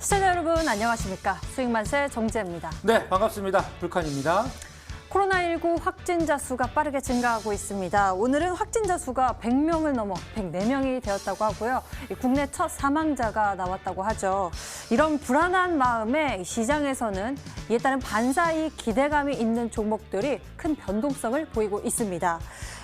시청자 여러분 안녕하십니까. 수익만세 정지혜입니다. 네, 반갑습니다. 불칸입니다. 코로나19 확진자 수가 빠르게 증가하고 있습니다. 오늘은 확진자 수가 100명을 넘어 104명이 되었다고 하고요. 국내 첫 사망자가 나왔다고 하죠. 이런 불안한 마음에 시장에서는 이에 따른 반사이 기대감이 있는 종목들이 큰 변동성을 보이고 있습니다.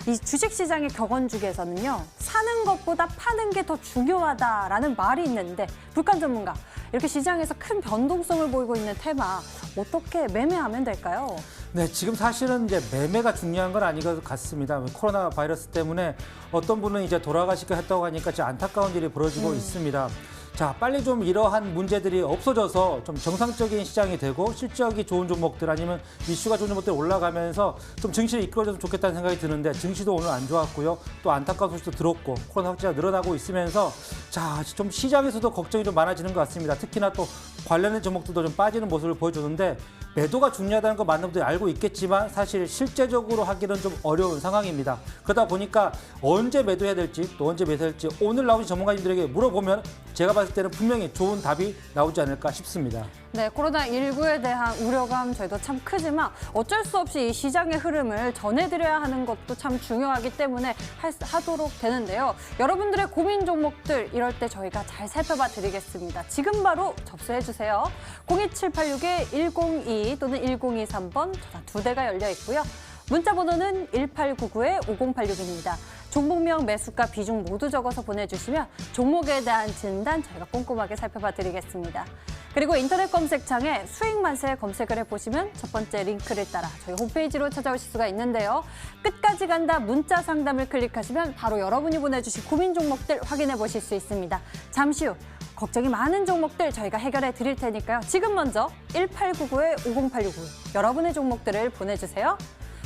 이 주식시장의 격언중에서는요. 사는 것보다 파는 게 더 중요하다라는 말이 있는데 불칸 전문가, 이렇게 시장에서 큰 변동성을 보이고 있는 테마 어떻게 매매하면 될까요? 네, 지금 사실은 이제 매매가 중요한 건 아닌 것 같습니다. 코로나 바이러스 때문에 어떤 분은 이제 돌아가시게 했다고 하니까 진짜 안타까운 일이 벌어지고 있습니다. 자, 빨리 좀 이러한 문제들이 없어져서 좀 정상적인 시장이 되고 실적이 좋은 종목들 아니면 이슈가 좋은 종목들 올라가면서 좀 증시를 이끌어줬으면 좋겠다는 생각이 드는데 증시도 오늘 안 좋았고요. 또 안타까운 소식도 들었고 코로나 확진자가 늘어나고 있으면서 자, 좀 시장에서도 걱정이 좀 많아지는 것 같습니다. 특히나 또 관련된 종목들도 좀 빠지는 모습을 보여주는데 매도가 중요하다는 거 많은 분들이 알고 있겠지만 사실 실제적으로 하기는 좀 어려운 상황입니다. 그러다 보니까 언제 매도해야 될지 또 언제 매수할지 오늘 나오신 전문가님들에게 물어보면 제가 봤을 때는 분명히 좋은 답이 나오지 않을까 싶습니다. 네, 코로나19에 대한 우려감 저희도 참 크지만 어쩔 수 없이 이 시장의 흐름을 전해드려야 하는 것도 참 중요하기 때문에 하도록 되는데요. 여러분들의 고민 종목들 이럴 때 저희가 잘 살펴봐 드리겠습니다. 지금 바로 접수해 주세요. 02786-102 또는 1023번 전화 2대가 열려 있고요. 문자 번호는 1899-5086입니다. 종목명, 매수가, 비중 모두 적어서 보내주시면 종목에 대한 진단 저희가 꼼꼼하게 살펴봐 드리겠습니다. 그리고 인터넷 검색창에 수익만세 검색을 해보시면 첫 번째 링크를 따라 저희 홈페이지로 찾아오실 수가 있는데요. 끝까지 간다 문자 상담을 클릭하시면 바로 여러분이 보내주신 고민 종목들 확인해 보실 수 있습니다. 잠시 후 걱정이 많은 종목들 저희가 해결해 드릴 테니까요. 지금 먼저 1899-5086 여러분의 종목들을 보내주세요.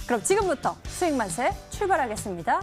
그럼 지금부터 수익만세 출발하겠습니다.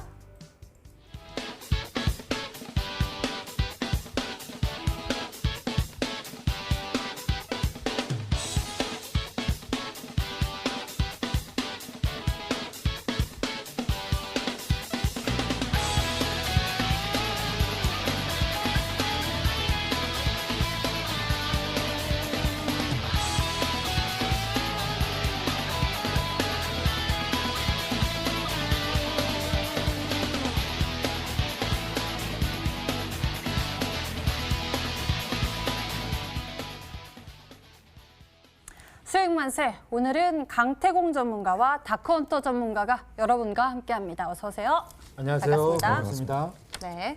수익만세, 오늘은 강태공 전문가와 다크헌터 전문가가 여러분과 함께합니다. 어서 오세요. 안녕하세요. 반갑습니다. 네.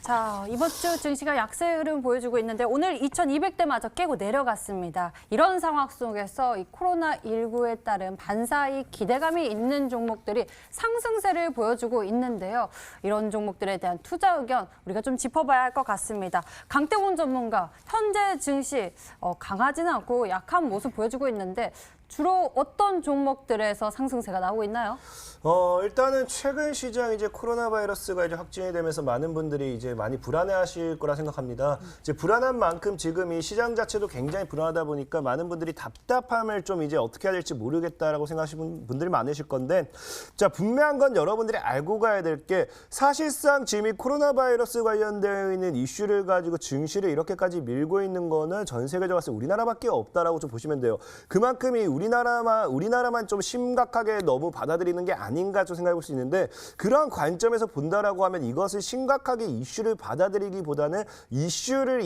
자, 이번 주 증시가 약세 흐름 보여주고 있는데 오늘 2200대마저 깨고 내려갔습니다. 이런 상황 속에서 이 코로나19에 따른 반사이 기대감이 있는 종목들이 상승세를 보여주고 있는데요. 이런 종목들에 대한 투자 의견 우리가 좀 짚어봐야 할 것 같습니다. 강태곤 전문가, 현재 증시 강하지는 않고 약한 모습 보여주고 있는데 주로 어떤 종목들에서 상승세가 나오고 있나요? 일단은 최근 시장 이제 코로나 바이러스가 이제 확진이 되면서 많은 분들이 이제 많이 불안해하실 거라 생각합니다. 이제 불안한 만큼 지금 이 시장 자체도 굉장히 불안하다 보니까 많은 분들이 답답함을 좀 이제 어떻게 해야 될지 모르겠다라고 생각하시는 분들이 많으실 건데, 자, 분명한 건 여러분들이 알고 가야 될 게 사실상 지금 이 코로나 바이러스 관련되어 있는 이슈를 가지고 증시를 이렇게까지 밀고 있는 거는 전 세계적으로 봤을 때 우리나라밖에 없다라고 좀 보시면 돼요. 그만큼 이 우리나라만 좀 심각하게 너무 받아들이는 게 아닌가 좀 생각해 볼 수 있는데, 그런 관점에서 본다라고 하면 이것을 심각하게 이슈를 받아들이기보다는 이슈를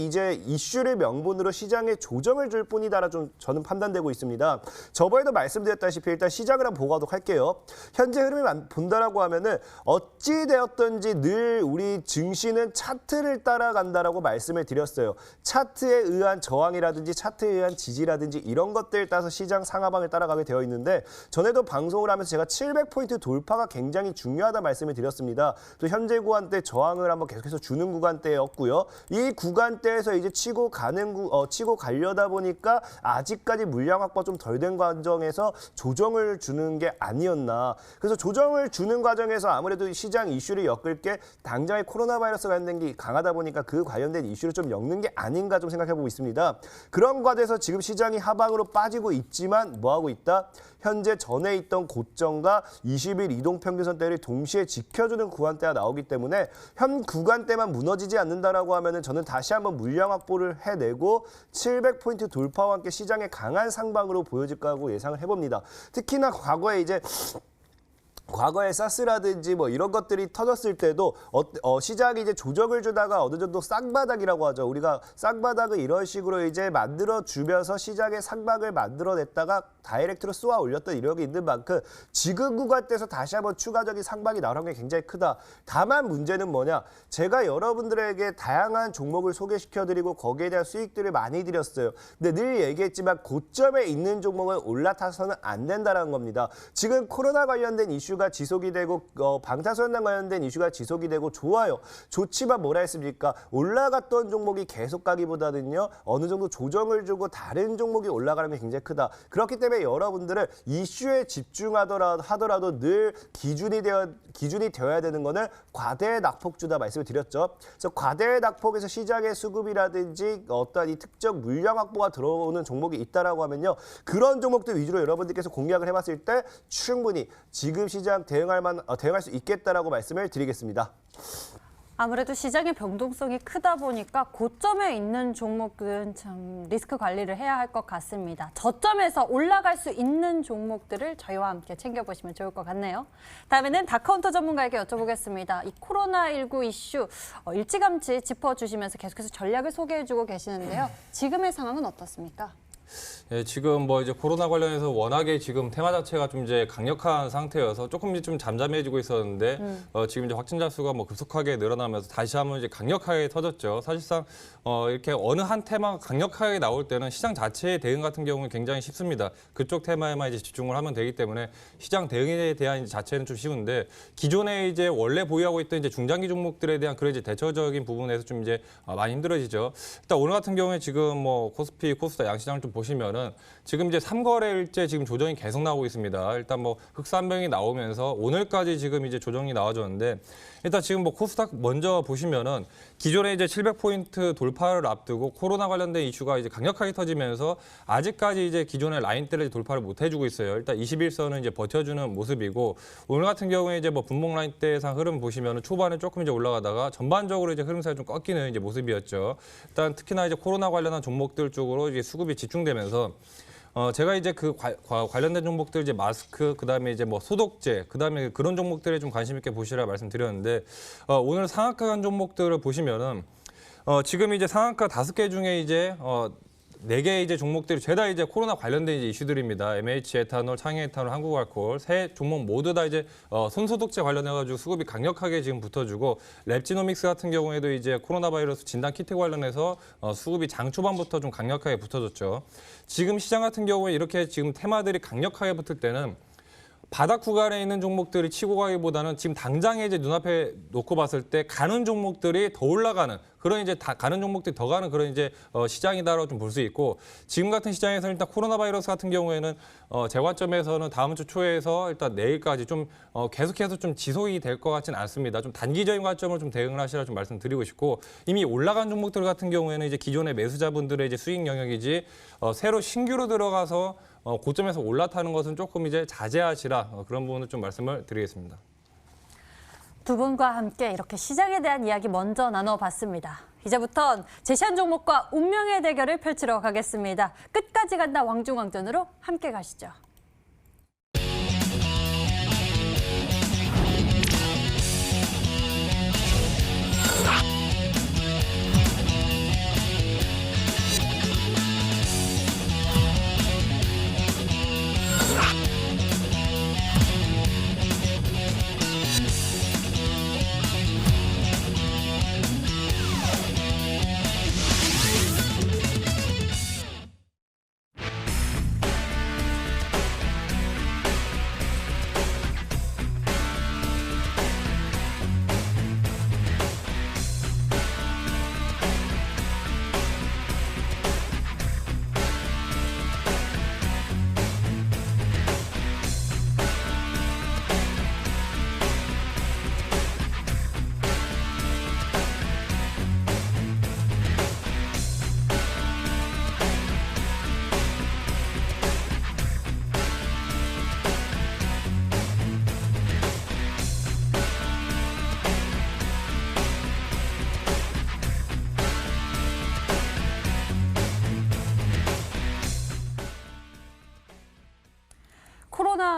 명분으로 시장에 조정을 줄 뿐이다라 좀 저는 판단되고 있습니다. 저번에도 말씀드렸다시피 일단 시장을 한번 보고 가도록 할게요. 현재 흐름을 본다라고 하면은 어찌 되었든지 늘 우리 증시는 차트를 따라간다라고 말씀을 드렸어요. 차트에 의한 저항이라든지 차트에 의한 지지라든지 이런 것들 따라서 시장 상하방을 따라가게 되어 있는데, 전에도 방송을 하면서 제가 700포인트 돌파가 굉장히 중요하다 말씀을 드렸습니다. 또 현재 구간대 저항을 한번 계속해서 주는 구간대였고요. 이 구간대에서 이제 치고 가려다 보니까 아직까지 물량 확보가 좀 덜 된 과정에서 조정을 주는 게 아니었나. 그래서 조정을 주는 과정에서 아무래도 시장 이슈를 엮을 게 당장의 코로나 바이러스 관련된 게 강하다 보니까 그 관련된 이슈를 좀 엮는 게 아닌가 좀 생각해보고 있습니다. 그런 과정에서 지금 시장이 하방으로 빠지고 있지만 뭐하고 있다? 현재 전에 있던 고점과 20일 이동평균선대를 동시에 지켜주는 구간대가 나오기 때문에 현 구간대만 무너지지 않는다라고 하면은 저는 다시 한번 물량 확보를 해내고 700포인트 돌파와 함께 시장의 강한 상방으로 보여질 거라고 예상을 해봅니다. 특히나 과거에 사스라든지 뭐 이런 것들이 터졌을 때도 시장이 이제 조정을 주다가 어느 정도 쌍바닥이라고 하죠. 우리가 쌍바닥을 이런 식으로 이제 만들어 주면서 시장의 상방을 만들어냈다가 다이렉트로 쏘아 올렸던 이력이 있는 만큼 지금 구간대에서 다시 한번 추가적인 상방이 나올 확률이 굉장히 크다. 다만 문제는 뭐냐? 제가 여러분들에게 다양한 종목을 소개시켜드리고 거기에 대한 수익들을 많이 드렸어요. 근데 늘 얘기했지만 고점에 있는 종목은 올라타서는 안 된다는 겁니다. 지금 코로나 관련된 이슈가 지속이 되고 방탄소년단 관련된 이슈가 지속이 되고 좋아요. 좋지만 뭐라 했습니까? 올라갔던 종목이 계속 가기보다는요. 어느 정도 조정을 주고 다른 종목이 올라가는 게 굉장히 크다. 그렇기 때문에 여러분들은 이슈에 집중하더라도 늘 기준이 되어야 되는 거는 과대 낙폭주다 말씀을 드렸죠. 그래서 과대 낙폭에서 시장의 수급이라든지 어떠한 이 특정 물량 확보가 들어오는 종목이 있다라고 하면요. 그런 종목들 위주로 여러분들께서 공략을 해봤을 때 충분히 지금 시장 대응할 수 있겠다라고 말씀을 드리겠습니다. 아무래도 시장의 변동성이 크다 보니까 고점에 있는 종목들은 참 리스크 관리를 해야 할 것 같습니다. 저점에서 올라갈 수 있는 종목들을 저희와 함께 챙겨보시면 좋을 것 같네요. 다음에는 다카운터 전문가에게 여쭤보겠습니다. 이 코로나19 이슈 일찌감치 짚어주시면서 계속해서 전략을 소개해주고 계시는데요. 지금의 상황은 어떻습니까? 예, 지금 뭐 이제 코로나 관련해서 워낙에 지금 테마 자체가 좀 이제 강력한 상태여서 조금 이제 좀 잠잠해지고 있었는데 지금 이제 확진자 수가 뭐 급속하게 늘어나면서 다시 한번 이제 강력하게 터졌죠. 사실상 이렇게 어느 한 테마가 강력하게 나올 때는 시장 자체의 대응 같은 경우는 굉장히 쉽습니다. 그쪽 테마에만 이제 집중을 하면 되기 때문에 시장 대응에 대한 이제 자체는 좀 쉬운데 기존에 이제 원래 보유하고 있던 이제 중장기 종목들에 대한 그런 이제 대처적인 부분에서 좀 이제 많이 힘들어지죠. 일단 오늘 같은 경우에 지금 뭐 코스피, 코스닥 양시장을 좀 보시면은 지금 이제 3거래일째 지금 조정이 계속 나오고 있습니다. 일단 뭐 흑산병이 나오면서 오늘까지 지금 이제 조정이 나와줬는데 일단 지금 뭐 코스닥 먼저 보시면은 기존에 이제 700포인트 돌파를 앞두고 코로나 관련된 이슈가 이제 강력하게 터지면서 아직까지 이제 기존의 라인대를 돌파를 못 해주고 있어요. 일단 21선은 이제 버텨주는 모습이고 오늘 같은 경우에 이제 뭐 분봉 라인대상 흐름 보시면은 초반에 조금 이제 올라가다가 전반적으로 이제 흐름세가 좀 꺾이는 이제 모습이었죠. 일단 특히나 이제 코로나 관련한 종목들 쪽으로 이제 수급이 집중되면서 제가 이제 그 관련된 종목들 이제 마스크, 그다음에 이제 뭐 소독제, 그다음에 그런 종목들에 좀 관심 있게 보시라 말씀드렸는데 오늘 상한가 간 종목들을 보시면은 지금 이제 상한가 5개 중에 이제 4개 이제 종목들이 죄다 이제 코로나 관련된 이제 이슈들입니다. MH 에탄올, 창의 에탄올, 한국알코올 세 종목 모두 다 이제 손소독제 관련해가지고 수급이 강력하게 지금 붙어주고 랩지노믹스 같은 경우에도 이제 코로나 바이러스 진단 키트 관련해서 수급이 장 초반부터 좀 강력하게 붙어졌죠. 지금 시장 같은 경우에 이렇게 지금 테마들이 강력하게 붙을 때는 바닥 구간에 있는 종목들이 치고 가기보다는 지금 당장에 이제 눈앞에 놓고 봤을 때 가는 종목들이 더 올라가는 그런 이제 가는 종목들이 더 가는 그런 이제 시장이다라고 좀 볼 수 있고 지금 같은 시장에서 일단 코로나 바이러스 같은 경우에는 제 관점에서는 다음 주 초에서 일단 내일까지 좀 계속해서 좀 지속이 될 것 같지는 않습니다. 좀 단기적인 관점으로 좀 대응을 하시라 좀 말씀드리고 싶고 이미 올라간 종목들 같은 경우에는 이제 기존의 매수자분들의 이제 수익 영역이지 새로 신규로 들어가서 고점에서 올라타는 것은 조금 이제 자제하시라 그런 부분을 좀 말씀을 드리겠습니다. 두 분과 함께 이렇게 시장에 대한 이야기 먼저 나눠봤습니다. 이제부턴 제시한 종목과 운명의 대결을 펼치러 가겠습니다. 끝까지 간다 왕중왕전으로 함께 가시죠.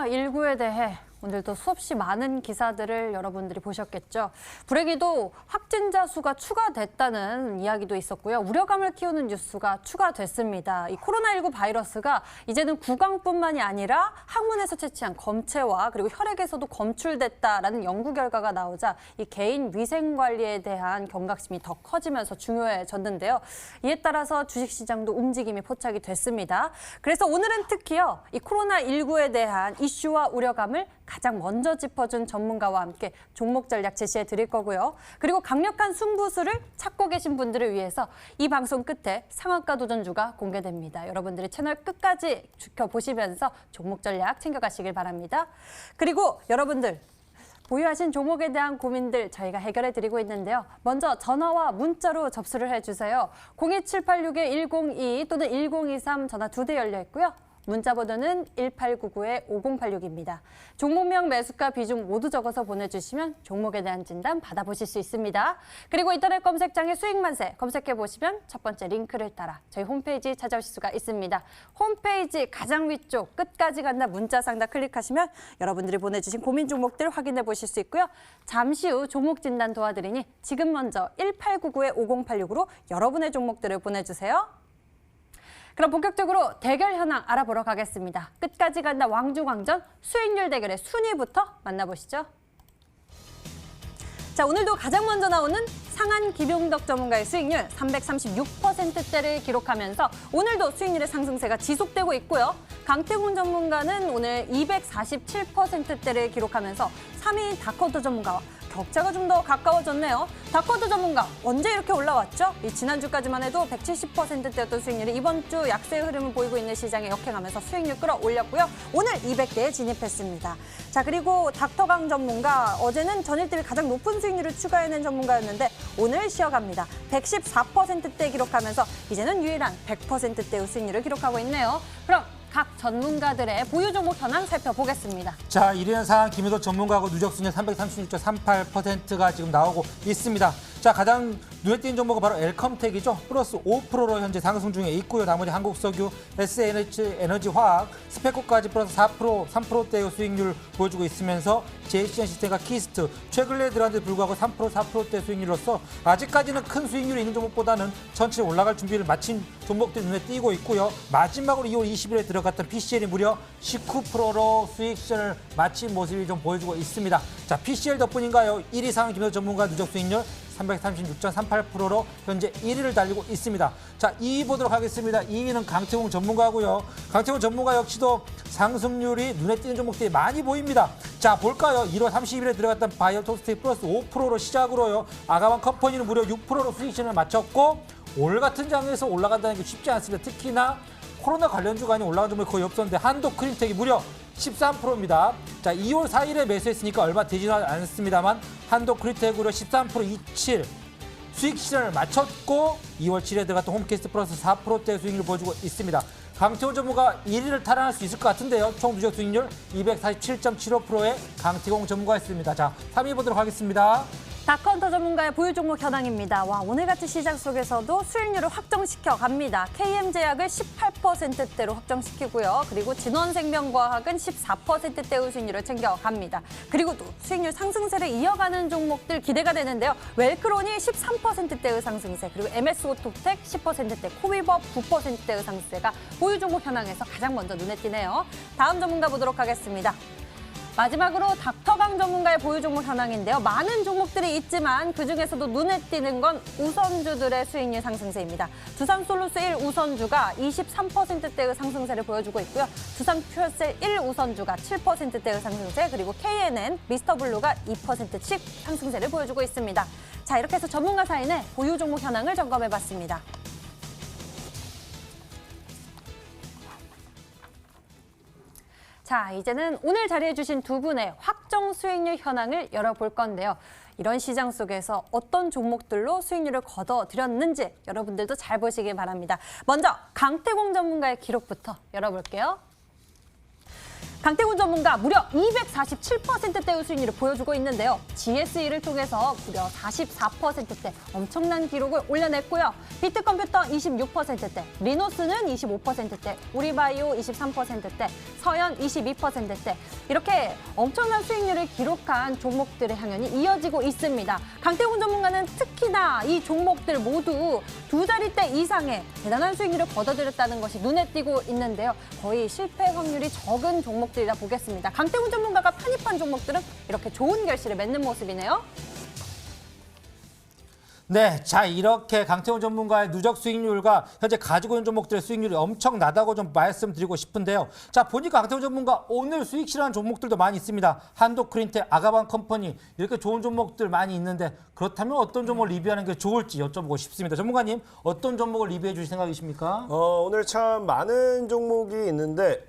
코로나19에 대해 오늘도 수없이 많은 기사들을 여러분들이 보셨겠죠. 불행히도 확진자 수가 추가됐다는 이야기도 있었고요. 우려감을 키우는 뉴스가 추가됐습니다. 이 코로나19 바이러스가 이제는 구강뿐만이 아니라 항문에서 채취한 검체와 그리고 혈액에서도 검출됐다라는 연구 결과가 나오자 이 개인 위생 관리에 대한 경각심이 더 커지면서 중요해졌는데요. 이에 따라서 주식시장도 움직임이 포착이 됐습니다. 그래서 오늘은 특히요, 이 코로나19에 대한 이슈와 우려감을 가장 먼저 짚어준 전문가와 함께 종목 전략 제시해 드릴 거고요. 그리고 강력한 승부수를 찾고 계신 분들을 위해서 이 방송 끝에 상한가 도전주가 공개됩니다. 여러분들이 채널 끝까지 지켜보시면서 종목 전략 챙겨가시길 바랍니다. 그리고 여러분들 보유하신 종목에 대한 고민들 저희가 해결해 드리고 있는데요. 먼저 전화와 문자로 접수를 해주세요. 02786-1022 또는 1023 전화 2대 열려 있고요. 문자 번호는 1899-5086입니다. 종목명, 매수가, 비중 모두 적어서 보내주시면 종목에 대한 진단 받아보실 수 있습니다. 그리고 인터넷 검색창에 수익만세 검색해보시면 첫 번째 링크를 따라 저희 홈페이지 찾아오실 수가 있습니다. 홈페이지 가장 위쪽 끝까지 간다 문자 상단 클릭하시면 여러분들이 보내주신 고민 종목들 확인해 보실 수 있고요. 잠시 후 종목 진단 도와드리니 지금 먼저 1899-5086으로 여러분의 종목들을 보내주세요. 그럼 본격적으로 대결 현황 알아보러 가겠습니다. 끝까지 간다 왕중왕전 수익률 대결의 순위부터 만나보시죠. 자, 오늘도 가장 먼저 나오는 상한 김용덕 전문가의 수익률 336%대를 기록하면서 오늘도 수익률의 상승세가 지속되고 있고요. 강태공 전문가는 오늘 247%대를 기록하면서 3위 다커터 전문가와 격차가 좀 더 가까워졌네요. 다커터 전문가 언제 이렇게 올라왔죠? 이 지난주까지만 해도 170%대였던 수익률이 이번 주 약세의 흐름을 보이고 있는 시장에 역행하면서 수익률 끌어올렸고요. 오늘 200대에 진입했습니다. 자, 그리고 닥터강 전문가 어제는 전일 대비 가장 높은 수익률을 추가해낸 전문가였는데 오늘 쉬어갑니다. 114%대 기록하면서 이제는 유일한 100%대의 수익률을 기록하고 있네요. 그럼 각 전문가들의 보유 종목 현황 살펴보겠습니다. 자, 1위는 상한 김효도 전문가하고 누적 수익률 336.38%가 지금 나오고 있습니다. 자, 가장 눈에 띄는 종목은 바로 엘컴텍이죠. 플러스 5%로 현재 상승 중에 있고요. 나머지 한국석유, SN에너지화학, 스페코까지 플러스 4%, 3%대의 수익률 보여주고 있으면서 JCN 시스템과 키스트, 최근에 들어간데 불구하고 3%, 4%대 수익률로서 아직까지는 큰 수익률이 있는 종목보다는 전체 올라갈 준비를 마친 종목들이 눈에 띄고 있고요. 마지막으로 2월 20일에 들어갔던 PCL이 무려 19%로 수익 시즌을 마친 모습이 좀 보여주고 있습니다. 자, PCL 덕분인가요? 1위 상한 김효도 전문가 누적 수익률 336.38%로 현재 1위를 달리고 있습니다. 자, 2위 보도록 하겠습니다. 2위는 강태공 전문가고요. 강태공 전문가 역시도 상승률이 눈에 띄는 종목들이 많이 보입니다. 자, 볼까요? 1월 30일에 들어갔던 바이오토스틱 플러스 5%로 시작으로요. 아가만 컴퍼니는 무려 6%로 수익 시즌을 마쳤고 올 같은 장에서 올라간다는 게 쉽지 않습니다. 특히나 코로나 관련 주간이 올라간 종목이 거의 없었는데 한도 크림텍이 무려 13%입니다. 자, 2월 4일에 매수했으니까 얼마 되지는 않습니다만 한도 크림텍으로 13.27 수익 시즌을 마쳤고 2월 7일에 들어갔던 홈캐스트 플러스 4%대 수익률을 보여주고 있습니다. 강태공 전문가 1위를 탈환할 수 있을 것 같은데요. 총 누적 수익률 247.75%의 강태공 전문가였습니다. 자, 3위 보도록 하겠습니다. 다컨터 전문가의 보유 종목 현황입니다. 와, 오늘같이 시장 속에서도 수익률을 확정시켜 갑니다. KM제약을 18%대로 확정시키고요. 그리고 진원생명과학은 14%대의 수익률을 챙겨갑니다. 그리고 또 수익률 상승세를 이어가는 종목들 기대가 되는데요. 웰크론이 13%대의 상승세, 그리고 MS오토텍 10%대, 코위버 9%대의 상승세가 보유 종목 현황에서 가장 먼저 눈에 띄네요. 다음 전문가 보도록 하겠습니다. 마지막으로 닥터강 전문가의 보유 종목 현황인데요. 많은 종목들이 있지만 그중에서도 눈에 띄는 건 우선주들의 수익률 상승세입니다. 두산솔루스 1 우선주가 23%대의 상승세를 보여주고 있고요. 두산퓨어셀 1 우선주가 7%대의 상승세, 그리고 KNN, 미스터블루가 2%씩 상승세를 보여주고 있습니다. 자, 이렇게 해서 전문가 사인의 보유 종목 현황을 점검해봤습니다. 자, 이제는 오늘 자리해주신 두 분의 확정 수익률 현황을 열어볼 건데요. 이런 시장 속에서 어떤 종목들로 수익률을 거둬들였는지 여러분들도 잘 보시길 바랍니다. 먼저 강태공 전문가의 기록부터 열어볼게요. 강태훈 전문가 무려 247%대의 수익률을 보여주고 있는데요. GSE를 통해서 무려 44%대 엄청난 기록을 올려냈고요. 비트컴퓨터 26%대, 리노스는 25%대, 우리바이오 23%대, 서현 22%대 이렇게 엄청난 수익률을 기록한 종목들의 향연이 이어지고 있습니다. 강태훈 전문가는 특히나 이 종목들 모두 두 자릿대 이상의 대단한 수익률을 거둬들였다는 것이 눈에 띄고 있는데요. 거의 실패 확률이 적은 종목들이라 보겠습니다. 강태훈 전문가가 편입한 종목들은 이렇게 좋은 결실을 맺는 모습이네요. 네, 자 이렇게 강태훈 전문가의 누적 수익률과 현재 가지고 있는 종목들의 수익률이 엄청나다고 좀 말씀드리고 싶은데요. 자 보니까 강태훈 전문가 오늘 수익 실현한 종목들도 많이 있습니다. 한도크린텍, 아가방 컴퍼니 이렇게 좋은 종목들 많이 있는데 그렇다면 어떤 종목을 리뷰하는 게 좋을지 여쭤보고 싶습니다. 전문가님 어떤 종목을 리뷰해 주실 생각이십니까? 오늘 참 많은 종목이 있는데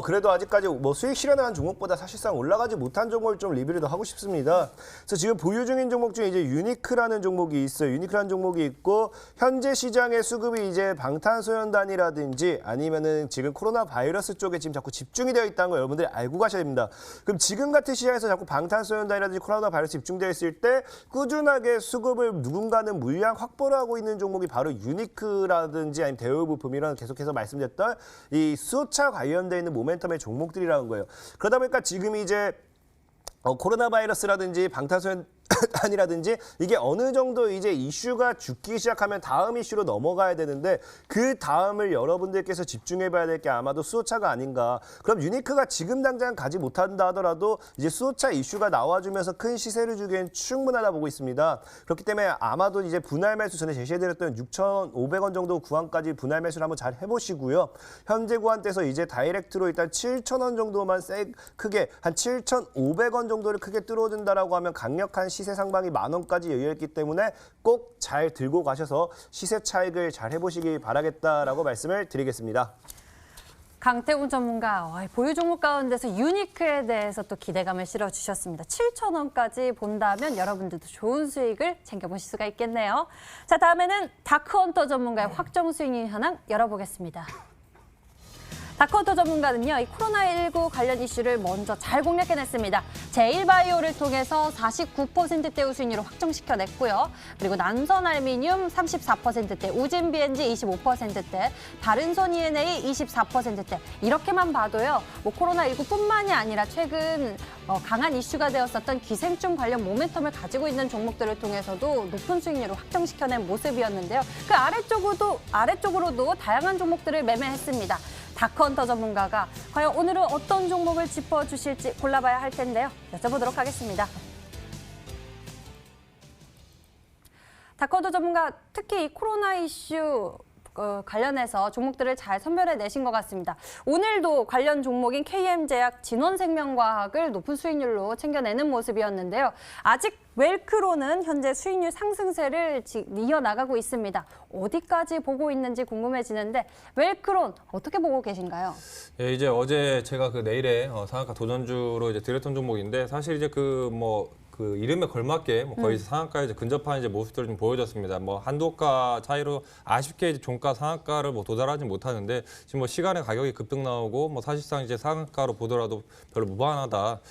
그래도 아직까지 뭐 수익 실현한 종목보다 사실상 올라가지 못한 종목을 좀 리뷰를 더 하고 싶습니다. 그래서 지금 보유 중인 종목 중에 이제 유니크라는 종목이 있어요. 유니크라는 종목이 있고 현재 시장의 수급이 이제 방탄소년단이라든지 아니면은 지금 코로나 바이러스 쪽에 지금 자꾸 집중이 되어 있다는 걸 여러분들이 알고 가셔야 됩니다. 그럼 지금 같은 시장에서 자꾸 방탄소년단이라든지 코로나 바이러스 집중되어 있을 때 꾸준하게 수급을 누군가는 물량 확보를 하고 있는 종목이 바로 유니크라든지 아니면 대우부품 이런 계속해서 말씀드렸던 이 수소차 관련되어 있는 모멘텀의 종목들이라는 거예요. 그러다 보니까 지금 이제 코로나 바이러스라든지 방탄소년단이라든지 이게 어느 정도 이제 이슈가 죽기 시작하면 다음 이슈로 넘어가야 되는데 그 다음을 여러분들께서 집중해봐야 될 게 아마도 수소차가 아닌가. 그럼 유니크가 지금 당장 가지 못한다 하더라도 이제 수소차 이슈가 나와주면서 큰 시세를 주기엔 충분하다 보고 있습니다. 그렇기 때문에 아마도 이제 분할 매수 전에 제시해드렸던 6,500원 정도 구간까지 분할 매수를 한번 잘 해보시고요. 현재 구간대에서 이제 다이렉트로 일단 7,000원 정도만 크게 한 7,500원 정도를 크게 뚫어준다라고 하면 강력한 시세 상방이 10,000원까지 열려있기 때문에 꼭 잘 들고 가셔서 시세 차익을 잘 해보시기 바라겠다라고 말씀을 드리겠습니다. 강태훈 전문가 보유 종목 가운데서 유니크에 대해서 또 기대감을 실어주셨습니다. 7,000원까지 본다면 여러분들도 좋은 수익을 챙겨보실 수가 있겠네요. 자, 다음에는 다크헌터 전문가의 확정 수익률 현황 열어보겠습니다. 다크헌터 전문가는요, 이 코로나19 관련 이슈를 먼저 잘 공략해냈습니다. 제일바이오를 통해서 49%대의 수익률을 확정시켜냈고요. 그리고 난선알미늄 34%대, 우진비엔지 25%대, 다른손 ENA 24%대. 이렇게만 봐도요, 뭐 코로나19뿐만이 아니라 최근 강한 이슈가 되었었던 기생충 관련 모멘텀을 가지고 있는 종목들을 통해서도 높은 수익률을 확정시켜낸 모습이었는데요. 그 아래쪽으로도 다양한 종목들을 매매했습니다. 다크헌터 전문가가 과연 오늘은 어떤 종목을 짚어주실지 골라봐야 할 텐데요. 여쭤보도록 하겠습니다. 다크헌터 전문가 특히 이 코로나 이슈 관련해서 종목들을 잘 선별해내신 것 같습니다. 오늘도 관련 종목인 KM제약, 진원생명과학을 높은 수익률로 챙겨내는 모습이었는데요. 아직 웰크론은 현재 수익률 상승세를 이어나가고 있습니다. 어디까지 보고 있는지 궁금해지는데 웰크론 어떻게 보고 계신가요? 예, 이제 어제 제가 그 내일에 상한가 도전주로 이제 드렸던 종목인데 사실 이제 그 이름에 걸맞게 거의 상한가에 이제 근접한 이제 모습들을 좀 보여줬습니다. 뭐 한도가 차이로 아쉽게 이제 종가 상한가를 도달하지 못하는데 지금 시간에 가격이 급등 나오고 사실상 이제 상한가로 보더라도 별로 무방하다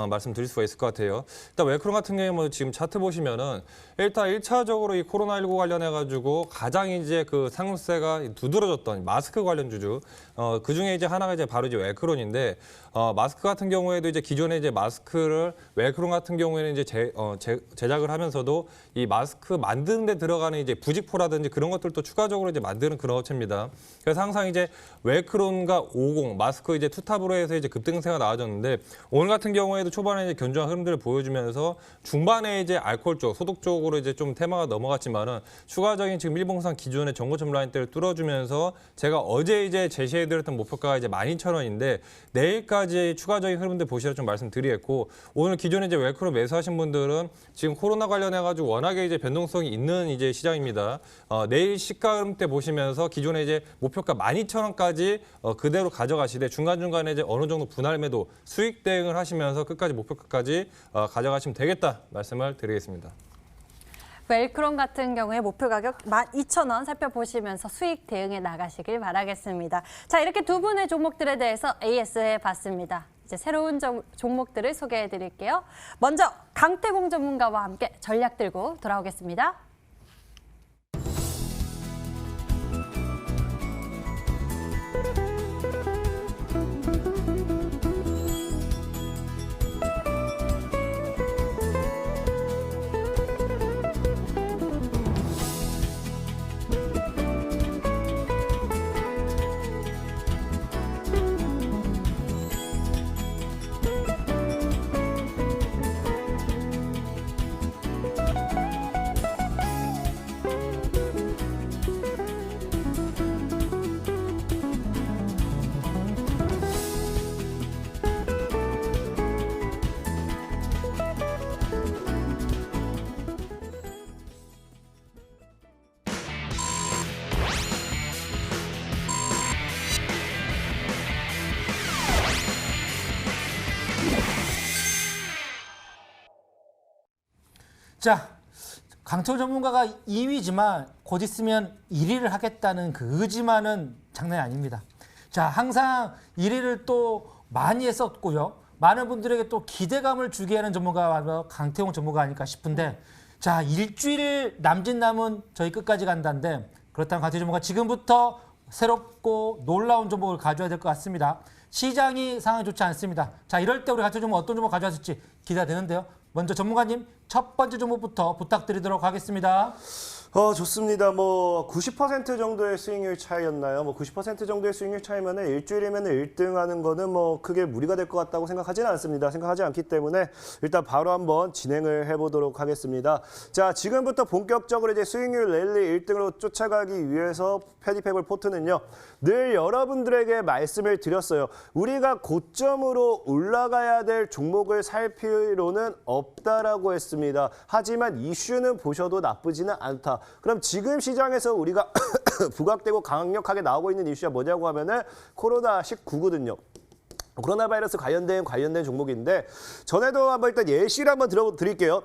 말씀드릴 수가 있을 것 같아요. 일단 웰크론 같은 경우에 지금 차트 보시면은 일단 1차적으로 이 코로나19 관련해가지고 가장 이제 그 상승세가 두드러졌던 마스크 관련 주주 그 중에 이제 하나가 이제 바로 이제 웰크론인데 마스크 같은 경우에도 이제 기존에 이제 마스크를 웰크론 같은 경우에는 이제 제작을 하면서도 이 마스크 만드는 데 들어가는 이제 부직포라든지 그런 것들도 추가적으로 이제 만드는 그런 업체입니다. 그래서 항상 이제 웰크론과 50 마스크 이제 투탑으로 해서 이제 급등세가 나와졌는데 오늘 같은 경우에도 초반에 이제 견조한 흐름들을 보여주면서 중반에 이제 알코올 쪽, 소독 쪽으로 이제 좀 테마가 넘어갔지만은 추가적인 지금 일봉상 기존의 정고점 라인대를 뚫어주면서 제가 어제 이제 제시해드렸던 목표가가 이제 12,000원인데 내일까지 추가적인 흐름들 보시라 좀 말씀드리겠고 오늘 기존에 이제 웰크론 매수하신 분들은 지금 코로나 관련해가지고 워낙에 이제 변동성이 있는 이제 시장입니다. 내일 시가 흐름 때 보시면서 기존에 이제 목표가 12,000원까지 그대로 가져가시되 중간중간에 이제 어느 정도 분할 매도 수익 대응을 하시면서 끝까지 목표가까지 가져가시면 되겠다 말씀을 드리겠습니다. 웰크론 같은 경우에 목표 가격 12,000원 살펴보시면서 수익 대응해 나가시길 바라겠습니다. 자, 이렇게 두 분의 종목들에 대해서 AS 해봤습니다. 이제 새로운 종목들을 소개해 드릴게요. 먼저 강태공 전문가와 함께 전략 들고 돌아오겠습니다. 자, 강철 전문가가 2위지만 곧 있으면 1위를 하겠다는 그 의지만은 장난이 아닙니다. 자, 항상 1위를 또 많이 했었고요. 많은 분들에게 또 기대감을 주게 하는 전문가가 바로 강태공 전문가 아닐까 싶은데, 자, 일주일 남은 저희 끝까지 간다는데, 그렇다면 강태공 전문가 지금부터 새롭고 놀라운 종목을 가져야 될 것 같습니다. 시장이 상황이 좋지 않습니다. 자, 이럴 때 우리 강태공 전문가 어떤 종목 가져왔을지 기대가 되는데요. 먼저 전문가님 첫 번째 종목부터 부탁드리도록 하겠습니다. 좋습니다. 뭐 90% 정도의 수익률 차이였나요? 뭐 90% 정도의 수익률 차이면은 일주일이면 1등하는 거는 뭐 크게 무리가 될 것 같다고 생각하지는 않습니다. 생각하지 않기 때문에 일단 바로 한번 진행을 해보도록 하겠습니다. 자, 지금부터 본격적으로 이제 수익률 랠리 1등으로 쫓아가기 위해서 패디팩을 포트는요. 늘 여러분들에게 말씀을 드렸어요. 우리가 고점으로 올라가야 될 종목을 살 필요는 없다라고 했습니다. 하지만 이슈는 보셔도 나쁘지는 않다. 그럼 지금 시장에서 우리가 부각되고 강력하게 나오고 있는 이슈가 뭐냐고 하면은 코로나19거든요. 코로나 바이러스 관련된 종목인데 전에도 한번 일단 예시를 한번 들어드릴게요.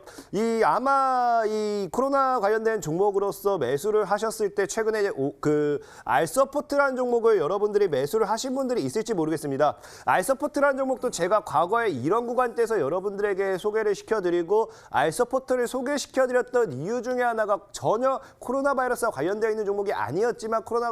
아마 이 코로나 관련된 종목으로서 매수를 하셨을 때 최근에 이제 알서포트라는 종목을 여러분들이 매수를 하신 분들이 있을지 모르겠습니다. 알서포트라는 종목도 제가 과거에 이런 구간대에서 여러분들에게 소개를 시켜드리고 알서포트를 소개시켜드렸던 이유 중에 하나가 전혀 코로나 바이러스와 관련되어 있는 종목이 아니었지만 코로나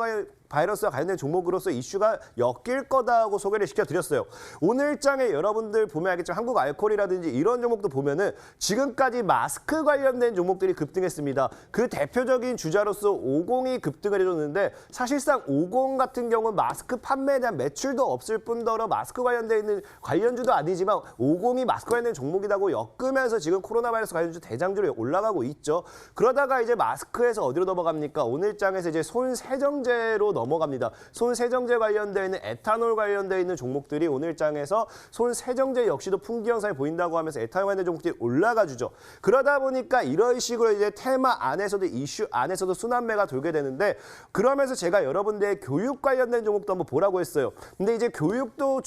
바이러스와 관련된 종목으로서 이슈가 엮일 거다고 소개를 시켜드렸어요. 오늘 장에 여러분들 보면 알겠지만 한국알코올이라든지 이런 종목도 보면은 지금까지 마스크 관련된 종목들이 급등했습니다. 그 대표적인 주자로서 50이 급등을 해줬는데 사실상 50 같은 경우는 마스크 판매에 대한 매출도 없을 뿐더러 마스크 관련돼 있는 관련주도 아니지만 50이 마스크 관련된 종목이라고 엮으면서 지금 코로나 바이러스 관련주 대장주로 올라가고 있죠. 그러다가 이제 마스크에서 어디로 넘어갑니까? 오늘 장에서 이제 손세정제로 넘어갑니다. 손세정제 관련되어 있는 에탄올 관련되어 있는 종목들이 오늘 장에서 손세정제 역시도 풍기 현상이 보인다고 하면서 에탄올 관련된 종목들이 올라가 주죠. 그러다 보니까 이런 식으로 이제 테마 안에서도 이슈 안에서도 순환매가 돌게 되는데 그러면서 제가 여러분들의 교육 관련된 종목도 한번 보라고 했어요. 근데 이제 교육도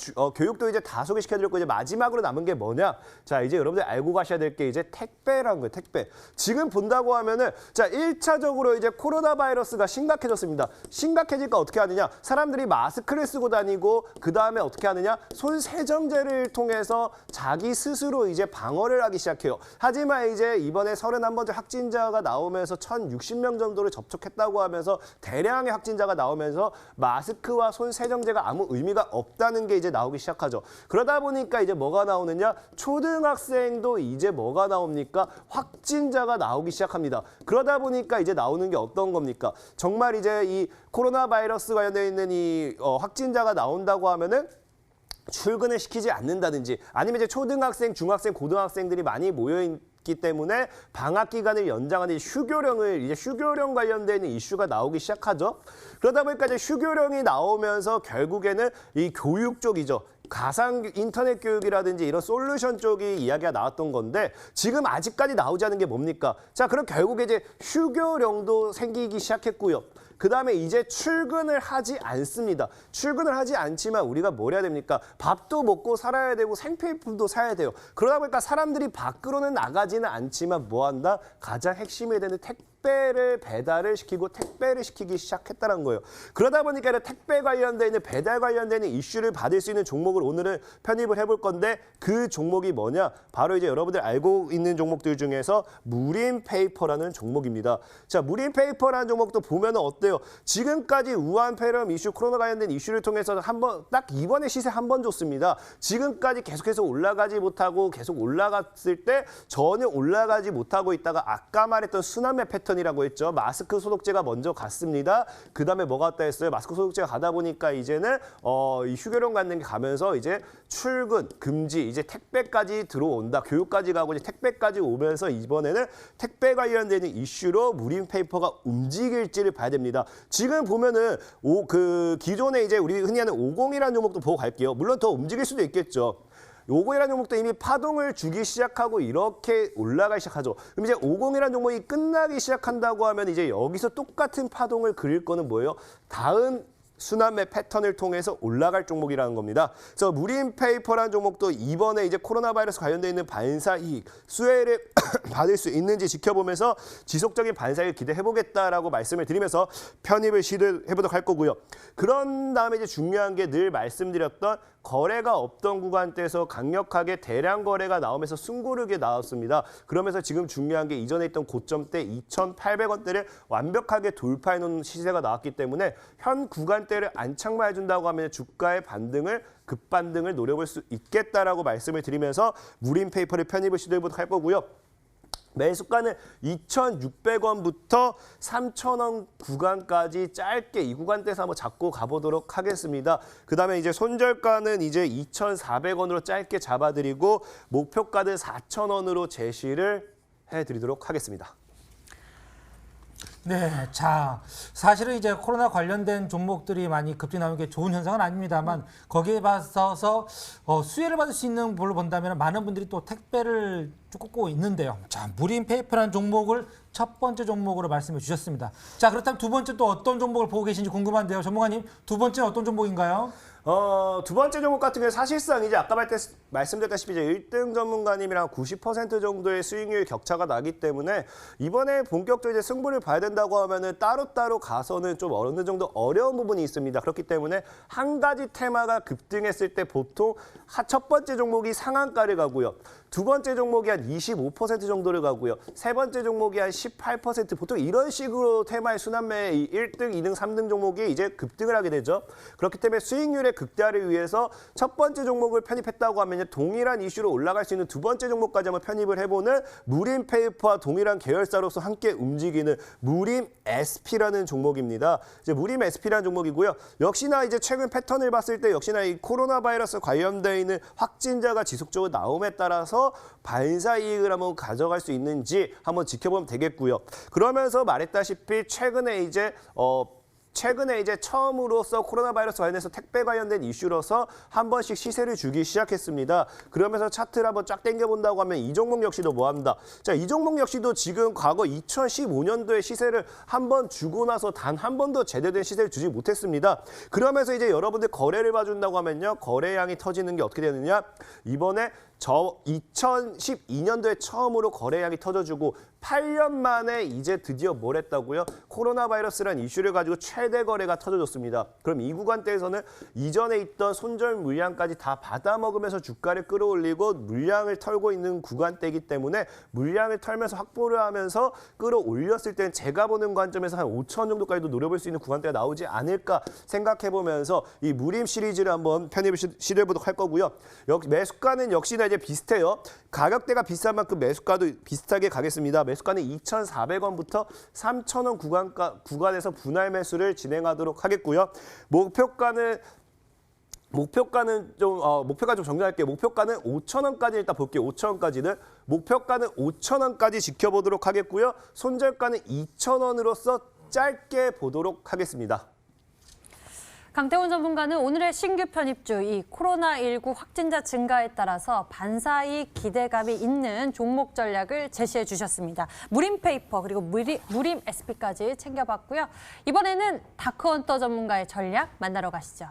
이제 다 소개시켜드렸고 이제 마지막으로 남은 게 뭐냐? 자, 이제 여러분들 알고 가셔야 될 게 이제 택배라는 거예요. 택배. 지금 본다고 하면은 자, 1차적으로 이제 코로나 바이러스가 심각해졌습니다. 심각해지니까 어떻게 하느냐? 사람들이 마스크를 쓰고 다니고 그 다음에 어떻게 하느냐? 손세정제를 통해서 자기 스스로 이제 방어를 하기 시작해요. 하지만 이제 이번에 31번째 확진자가 나오면서 1,060명 정도를 접촉했다고 하면서 대량의 확진자가 나오면서 마스크와 손세정제가 아무 의미가 없다는 게 이제 나오기 시작하죠. 그러다 보니까 이제 뭐가 나오느냐? 초등학생도 이제 뭐가 나옵니까? 확진자가 나오기 시작합니다. 그러다 보니까 이제 나오는 게 어떤 겁니까? 정말 이제 이 코로나 바이러스 관련되어 있는 이 확진자가 나온다고 하면은 출근을 시키지 않는다든지 아니면 이제 초등학생, 중학생, 고등학생들이 많이 모여 있기 때문에 방학 기간을 연장하는 휴교령 관련된 이슈가 나오기 시작하죠. 그러다 보니까 이제 휴교령이 나오면서 결국에는 이 교육 쪽이죠. 가상 인터넷 교육이라든지 이런 솔루션 쪽이 이야기가 나왔던 건데 지금 아직까지 나오지 않은 게 뭡니까? 자, 그럼 결국에 이제 휴교령도 생기기 시작했고요. 그다음에 이제 출근을 하지 않습니다. 출근을 하지 않지만 우리가 뭘 해야 됩니까? 밥도 먹고 살아야 되고 생필품도 사야 돼요. 그러다 보니까 사람들이 밖으로는 나가지는 않지만 뭐 한다? 가장 핵심이 되는 택배를 배달을 시키고 택배를 시키기 시작했다는 거예요. 그러다 보니까 택배 관련돼 있는 배달 관련되는 이슈를 받을 수 있는 종목을 오늘은 편입을 해볼 건데 그 종목이 뭐냐? 바로 이제 여러분들 알고 있는 종목들 중에서 무림페이퍼라는 종목입니다. 자, 무림페이퍼라는 종목도 보면 어때요? 지금까지 우한폐렴 이슈, 코로나 관련된 이슈를 통해서 한번 딱 이번에 시세 한 번 줬습니다. 지금까지 계속해서 올라가지 못하고 계속 올라갔을 때 전혀 올라가지 못하고 있다가 아까 말했던 순환매 패턴이라고 했죠. 마스크 소독제가 먼저 갔습니다. 그 다음에 뭐가 왔다 했어요? 마스크 소독제가 가다 보니까 이제는 이 휴교령 갖는 게 가면서 이제 출근 금지, 이제 택배까지 들어온다. 교육까지 가고 이제 택배까지 오면서 이번에는 택배 관련되는 이슈로 무림페이퍼가 움직일지를 봐야 됩니다. 지금 보면은 기존에 이제 우리 흔히 하는 50이라는 종목도 보고 갈게요. 물론 더 움직일 수도 있겠죠. 50이라는 종목도 이미 파동을 주기 시작하고 이렇게 올라가기 시작하죠. 그럼 이제 50이라는 종목이 끝나기 시작한다고 하면 이제 여기서 똑같은 파동을 그릴 거는 뭐예요? 다음 순환매 패턴을 통해서 올라갈 종목이라는 겁니다. 그래서 무림페이퍼라는 종목도 이번에 이제 코로나 바이러스 관련돼 있는 반사이익 수혜를 받을 수 있는지 지켜보면서 지속적인 반사이익을 기대해보겠다라고 말씀을 드리면서 편입을 시도해보도록 할 거고요. 그런 다음에 이제 중요한 게 늘 말씀드렸던 거래가 없던 구간대에서 강력하게 대량 거래가 나오면서 숨고르게 나왔습니다. 그러면서 지금 중요한 게 이전에 있던 고점대 2,800원대를 완벽하게 돌파해 놓은 시세가 나왔기 때문에 현 구간대를 안착만 해준다고 하면 주가의 급반등을 노려볼 수 있겠다라고 말씀을 드리면서 무림페이퍼를 편입을 시도해보도록 할 거고요. 매수가는 2,600원부터 3,000원 구간까지 짧게 이 구간대에서 한번 잡고 가보도록 하겠습니다. 그 다음에 이제 손절가는 이제 2,400원으로 짧게 잡아드리고 목표가는 4,000원으로 제시를 해드리도록 하겠습니다. 네, 자, 사실은 이제 코로나 관련된 종목들이 많이 급등이 나오는 게 좋은 현상은 아닙니다만 거기에 맞서서 수혜를 받을 수 있는 걸로 본다면 많은 분들이 또 택배를 쫓고 있는데요. 자, 무림페이퍼라는 종목을 첫 번째 종목으로 말씀해 주셨습니다. 자, 그렇다면 두 번째 또 어떤 종목을 보고 계신지 궁금한데요. 전문가님, 두 번째는 어떤 종목인가요? 두 번째 종목 같은 경우는 사실상 이제 아까 말씀드렸다시피 이제 1등 전문가님이랑 90% 정도의 수익률 격차가 나기 때문에 이번에 본격적으로 이제 승부를 봐야 된다고 하면은 따로따로 가서는 좀 어느 정도 어려운 부분이 있습니다. 그렇기 때문에 한 가지 테마가 급등했을 때 보통 첫 번째 종목이 상한가를 가고요. 두 번째 종목이 한 25% 정도를 가고요. 세 번째 종목이 한 18%, 보통 이런 식으로 테마의 순환매 1등, 2등, 3등 종목이 이제 급등을 하게 되죠. 그렇기 때문에 수익률의 극대화를 위해서 첫 번째 종목을 편입했다고 하면 동일한 이슈로 올라갈 수 있는 두 번째 종목까지 한번 편입을 해보는 무림페이퍼와 동일한 계열사로서 함께 움직이는 무림 SP라는 종목입니다. 이제 무림 SP라는 종목이고요. 역시나 이제 최근 패턴을 봤을 때 역시나 이 코로나 바이러스 관련되어 있는 확진자가 지속적으로 나옴에 따라서 반사 이익을 한번 가져갈 수 있는지 한번 지켜보면 되겠고요. 그러면서 말했다시피 최근에 이제 처음으로서 코로나 바이러스 관련해서 택배 관련된 이슈로서 한 번씩 시세를 주기 시작했습니다. 그러면서 차트를 한번 쫙 당겨본다고 하면 이 종목 역시도 뭐합니다. 자, 이 종목 역시도 지금 과거 2015년도에 시세를 한 번 주고 나서 단 한 번도 제대로 된 시세를 주지 못했습니다. 그러면서 이제 여러분들 거래를 봐준다고 하면요. 거래량이 터지는 게 어떻게 되느냐. 이번에 2012년도에 처음으로 거래량이 터져주고 8년 만에 이제 드디어 뭘 했다고요? 코로나 바이러스라는 이슈를 가지고 최대 거래가 터져줬습니다. 그럼 이 구간대에서는 이전에 있던 손절 물량까지 다 받아먹으면서 주가를 끌어올리고 물량을 털고 있는 구간대이기 때문에 물량을 털면서 확보를 하면서 끌어올렸을 때는 제가 보는 관점에서 한 5천 정도까지도 노려볼 수 있는 구간대가 나오지 않을까 생각해보면서 이 무림 시리즈를 한번 편입을 시도해보도록 할 거고요. 매수가는 역시나 이제 비슷해요. 가격대가 비싼 만큼 매수가도 비슷하게 가겠습니다. 매수가는 2,400원부터 3,000원 구간에서 분할 매수를 진행하도록 하겠고요. 목표가는 좀 정리할게요. 목표가는 5,000원까지 일단 볼게요. 5,000원까지는. 목표가는 5,000원까지 지켜보도록 하겠고요. 손절가는 2,000원으로서 짧게 보도록 하겠습니다. 강태훈 전문가는 오늘의 신규 편입주, 이 코로나19 확진자 증가에 따라서 반사이 기대감이 있는 종목 전략을 제시해 주셨습니다. 무림페이퍼 그리고 무림 SP까지 챙겨봤고요. 이번에는 다크헌터 전문가의 전략 만나러 가시죠.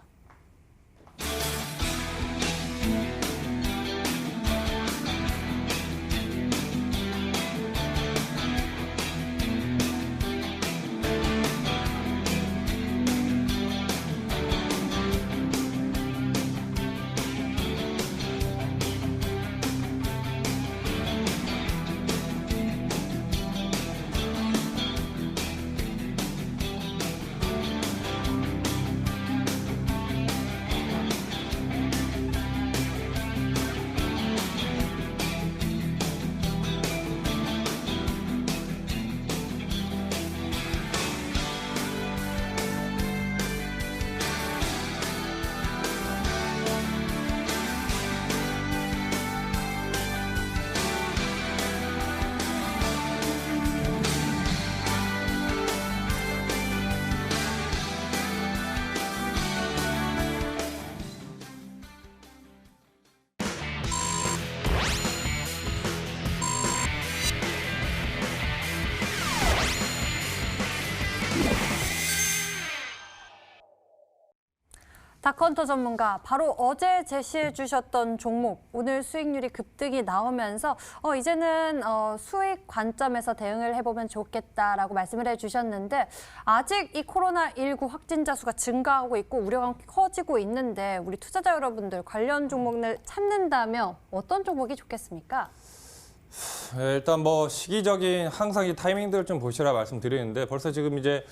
다크헌터 전문가, 바로 어제 제시해 주셨던 종목, 오늘 수익률이 급등이 나오면서 이제는 수익 관점에서 대응을 해보면 좋겠다라고 말씀을 해주셨는데 아직 이 코로나19 확진자 수가 증가하고 있고 우려가 커지고 있는데 우리 투자자 여러분들 관련 종목을 찾는다면 어떤 종목이 좋겠습니까? 일단 뭐 시기적인 항상 이 타이밍들을 좀 보시라 말씀드리는데 벌써 지금 이제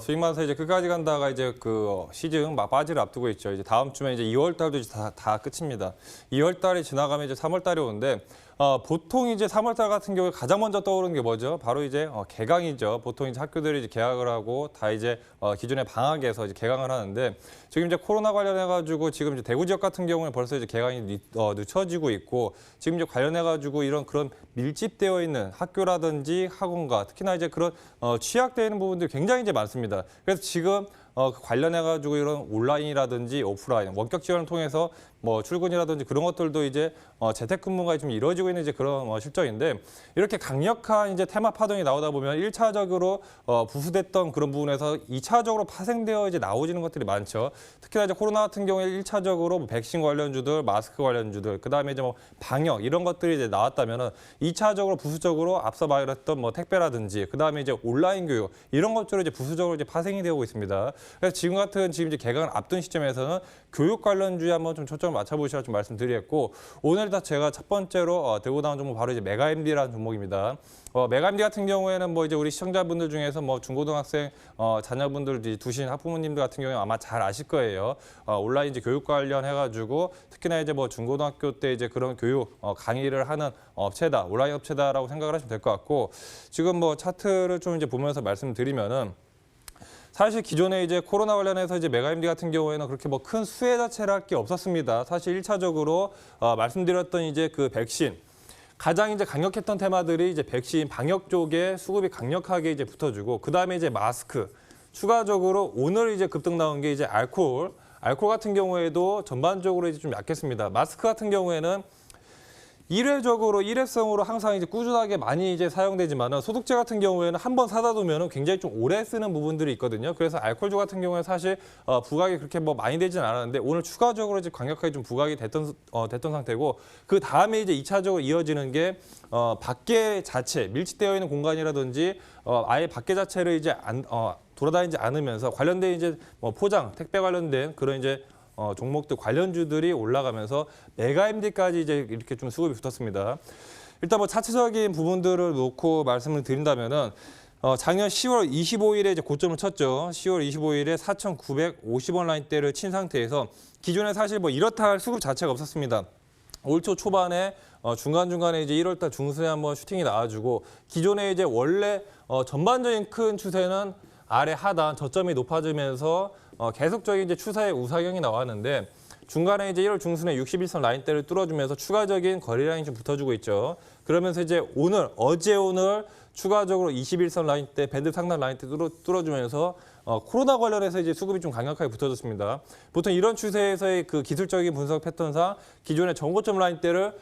수익만서 이제 끝까지 간다가 이제 그 시즌 막 빠지를 앞두고 있죠. 이제 다음 주면 이제 2월 달도 이제 다 끝입니다. 2월 달이 지나가면 이제 3월 달이 오는데 보통 이제 3월 달 같은 경우에 가장 먼저 떠오르는 게 뭐죠? 바로 이제 개강이죠. 보통 이제 학교들이 이제 개학을 하고 다 이제 기존의 방학에서 이제 개강을 하는데 지금 이제 코로나 관련해 가지고 지금 이제 대구 지역 같은 경우에 벌써 이제 개강이 늦춰지고 있고 지금 이제 관련해 가지고 이런 그런 밀집되어 있는 학교라든지 학원과 특히나 이제 그런 취약되어 있는 부분들이 굉장히 이제 많습니다. 그래서 지금 관련해가지고 이런 온라인이라든지 오프라인, 원격 지원을 통해서 뭐 출근이라든지 그런 것들도 이제 재택근무가 좀 이루어지고 있는 이제 그런 실정인데 이렇게 강력한 이제 테마 파동이 나오다 보면 1차적으로 부수됐던 그런 부분에서 2차적으로 파생되어 이제 나오지는 것들이 많죠. 특히나 이제 코로나 같은 경우에 1차적으로 뭐 백신 관련주들, 마스크 관련주들, 그다음에 이제 뭐 방역 이런 것들이 이제 나왔다면은 2차적으로 부수적으로 앞서 말했던 뭐 택배라든지 그다음에 이제 온라인 교육 이런 것들로 이제 부수적으로 이제 파생이 되고 있습니다. 그래서 지금 같은 지금 이제 개강을 앞둔 시점에서는 교육 관련주에 한번 좀 초점을 맞춰보시라 좀 말씀드리겠고 오늘 다 제가 첫 번째로 들고 나온 종목 바로 이제 메가MD라는 종목입니다. 메가MD 같은 경우에는 뭐 이제 우리 시청자분들 중에서 뭐 중고등학생 자녀분들 두신 학부모님들 같은 경우에 아마 잘 아실 거예요. 온라인 이제 교육 관련해가지고 특히나 이제 뭐 중고등학교 때 이제 그런 교육 강의를 하는 업체다, 온라인 업체다라고 생각을 하시면 될 것 같고 지금 뭐 차트를 좀 이제 보면서 말씀드리면은. 사실 기존에 이제 코로나 관련해서 이제 메가MD 같은 경우에는 그렇게 뭐 큰 수혜 자체를 할 게 없었습니다. 사실 1차적으로 말씀드렸던 이제 그 백신 가장 이제 강력했던 테마들이 이제 백신 방역 쪽에 수급이 강력하게 이제 붙어주고 그다음에 이제 마스크 추가적으로 오늘 이제 급등 나온 게 이제 알코올 같은 경우에도 전반적으로 이제 좀 약했습니다. 마스크 같은 경우에는 일회성으로 항상 이제 꾸준하게 많이 이제 사용되지만은 소독제 같은 경우에는 한번 사다 두면은 굉장히 좀 오래 쓰는 부분들이 있거든요. 그래서 알코올주 같은 경우에 사실 부각이 그렇게 뭐 많이 되지는 않았는데 오늘 추가적으로 이제 강력하게 좀 부각이 됐던 상태고 그 다음에 이제 2차적으로 이어지는 게 밖에 자체 밀집되어 있는 공간이라든지 아예 밖에 자체를 이제 돌아다니지 않으면서 관련된 이제 뭐 포장, 택배 관련된 그런 이제 종목들 관련주들이 올라가면서 메가MD까지 이제 이렇게 좀 수급이 붙었습니다. 일단 뭐 차트적인 부분들을 놓고 말씀을 드린다면은 작년 10월 25일에 이제 고점을 쳤죠. 10월 25일에 4,950원 라인대를 친 상태에서 기존에 사실 뭐 이렇다 할 수급 자체가 없었습니다. 올 초 초반에 중간중간에 이제 1월달 중순에 한번 슈팅이 나와주고 기존에 이제 원래 전반적인 큰 추세는 아래 하단 저점이 높아지면서 계속적인 이제 추세의 우상향이 나왔는데 중간에 이제 1월 중순에 61선 라인대를 뚫어주면서 추가적인 거래 라인이 좀 붙어주고 있죠. 그러면서 이제 어제 오늘 추가적으로 21선 라인대, 밴드 상단 라인대 뚫어주면서 코로나 관련해서 이제 수급이 좀 강력하게 붙어졌습니다. 보통 이런 추세에서의 그 기술적인 분석 패턴상 기존의 전고점 라인대를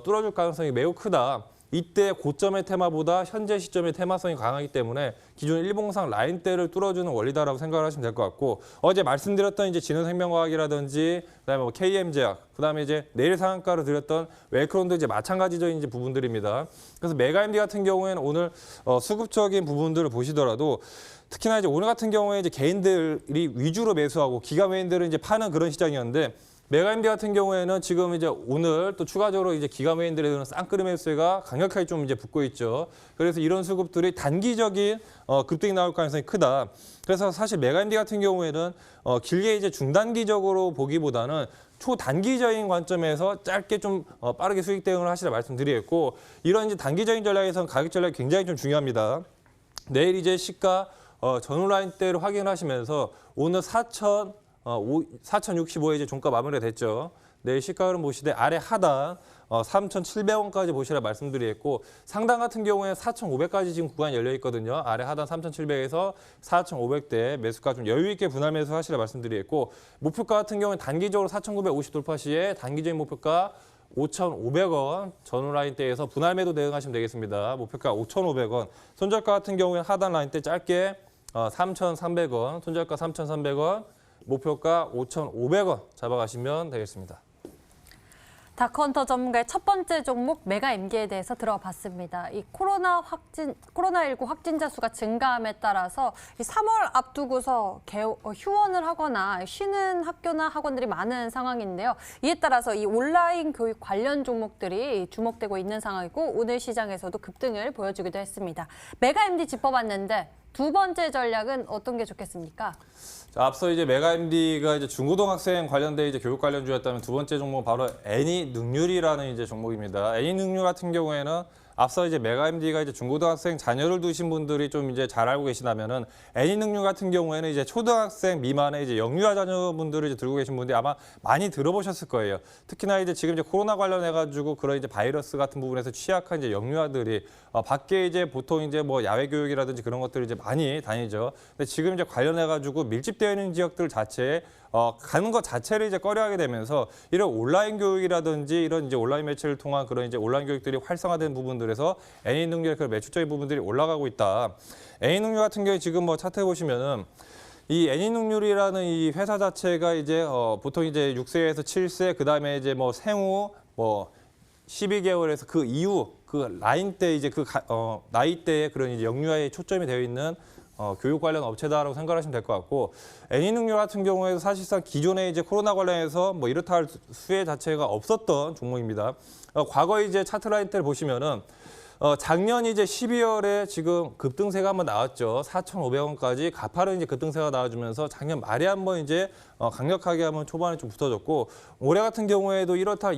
뚫어줄 가능성이 매우 크다. 이때 고점의 테마보다 현재 시점의 테마성이 강하기 때문에 기존 일봉상 라인대를 뚫어주는 원리다라고 생각을 하시면 될 것 같고, 어제 말씀드렸던 이제 진흥생명과학이라든지 그다음에 뭐 KM제약, 그다음에 이제 내일 상한가로 드렸던 웰크론도 이제 마찬가지적인 이제 부분들입니다. 그래서 메가MD 같은 경우에는 오늘 수급적인 부분들을 보시더라도 특히나 이제 오늘 같은 경우에 이제 개인들이 위주로 매수하고 기관매인들은 이제 파는 그런 시장이었는데, 메가MD 같은 경우에는 지금 이제 오늘 또 추가적으로 이제 기관매인들에 대한 쌍끌이 매수가 강력하게 좀 이제 붙고 있죠. 그래서 이런 수급들이 단기적인 급등이 나올 가능성이 크다. 그래서 사실 메가MD 같은 경우에는 길게 이제 중단기적으로 보기보다는 초단기적인 관점에서 짧게 좀 빠르게 수익 대응을 하시라 말씀드리겠고, 이런 이제 단기적인 전략에서는 가격 전략이 굉장히 좀 중요합니다. 내일 이제 시가 전후 라인대를 확인하시면서 오늘 4,065에 이제 종가 마무리가 됐죠. 내일 시가를 보시되 아래 하단 3,700원까지 보시라 말씀드리겠고, 상단 같은 경우에 4,500까지 지금 구간이 열려 있거든요. 아래 하단 3,700에서 4,500대 매수가 좀 여유 있게 분할 매수하시라 말씀드리겠고, 목표가 같은 경우는 단기적으로 4,950 돌파 시에 단기적인 목표가 5,500원 전후 라인대에서 분할 매도 대응하시면 되겠습니다. 목표가 5,500원. 손절가 같은 경우에 하단 라인대 짧게 3,300원, 손절가 3,300원, 목표가 5,500원 잡아가시면 되겠습니다. 다크헌터 전문가의 첫 번째 종목 메가MD에 대해서 들어봤습니다. 이 코로나19 확진자 수가 증가함에 따라서 이 3월 앞두고서 휴원을 하거나 쉬는 학교나 학원들이 많은 상황인데요. 이에 따라서 이 온라인 교육 관련 종목들이 주목되고 있는 상황이고, 오늘 시장에서도 급등을 보여주기도 했습니다. 메가MD 짚어봤는데 두 번째 전략은 어떤 게 좋겠습니까? 자, 앞서 이제 메가MD가 이제 중고등학생 관련된 이제 교육 관련주였다면 두 번째 종목 바로 애니능률이라는 이제 종목입니다. 애니능률 같은 경우에는 앞서 이제 메가MD가 이제 중고등학생 자녀를 두신 분들이 좀 이제 잘 알고 계시다면은 애니능률 같은 경우에는 이제 초등학생 미만의 이제 영유아 자녀분들을 이제 들고 계신 분들이 아마 많이 들어보셨을 거예요. 특히나 이제 지금 이제 코로나 관련해 가지고 그런 이제 바이러스 같은 부분에서 취약한 이제 영유아들이 밖에 이제 보통 이제 뭐 야외 교육이라든지 그런 것들을 이제 많이 다니죠. 근데 지금 이제 관련해 가지고 밀집되어 있는 지역들 자체에 가는 것 자체를 이제 꺼려하게 되면서 이런 온라인 교육이라든지 이런 이제 온라인 매체를 통한 그런 이제 온라인 교육들이 활성화된 부분들에서 애니능률의 그 매출적인 부분들이 올라가고 있다. 애니능률 같은 경우에 지금 뭐 차트 보시면은 이 애니능률이라는 이 회사 자체가 이제 보통 이제 6세에서 7세, 그다음에 이제 뭐 생후 뭐 12개월에서 그 이후 그 라인 때 이제 그 나이대에 그런 이제 영유아에 초점이 되어 있는 교육 관련 업체다라고 생각하시면 될 것 같고, 애니능률 같은 경우에도 사실상 기존에 이제 코로나 관련해서 뭐 이렇다 할 수혜 자체가 없었던 종목입니다. 과거 이제 차트 라인대를 보시면은 작년 이제 12월에 지금 급등세가 한번 나왔죠. 4,500원까지 가파른 이제 급등세가 나와주면서 작년 말에 한번 이제 강력하게 한번 초반에 좀 붙어졌고, 올해 같은 경우에도 이렇다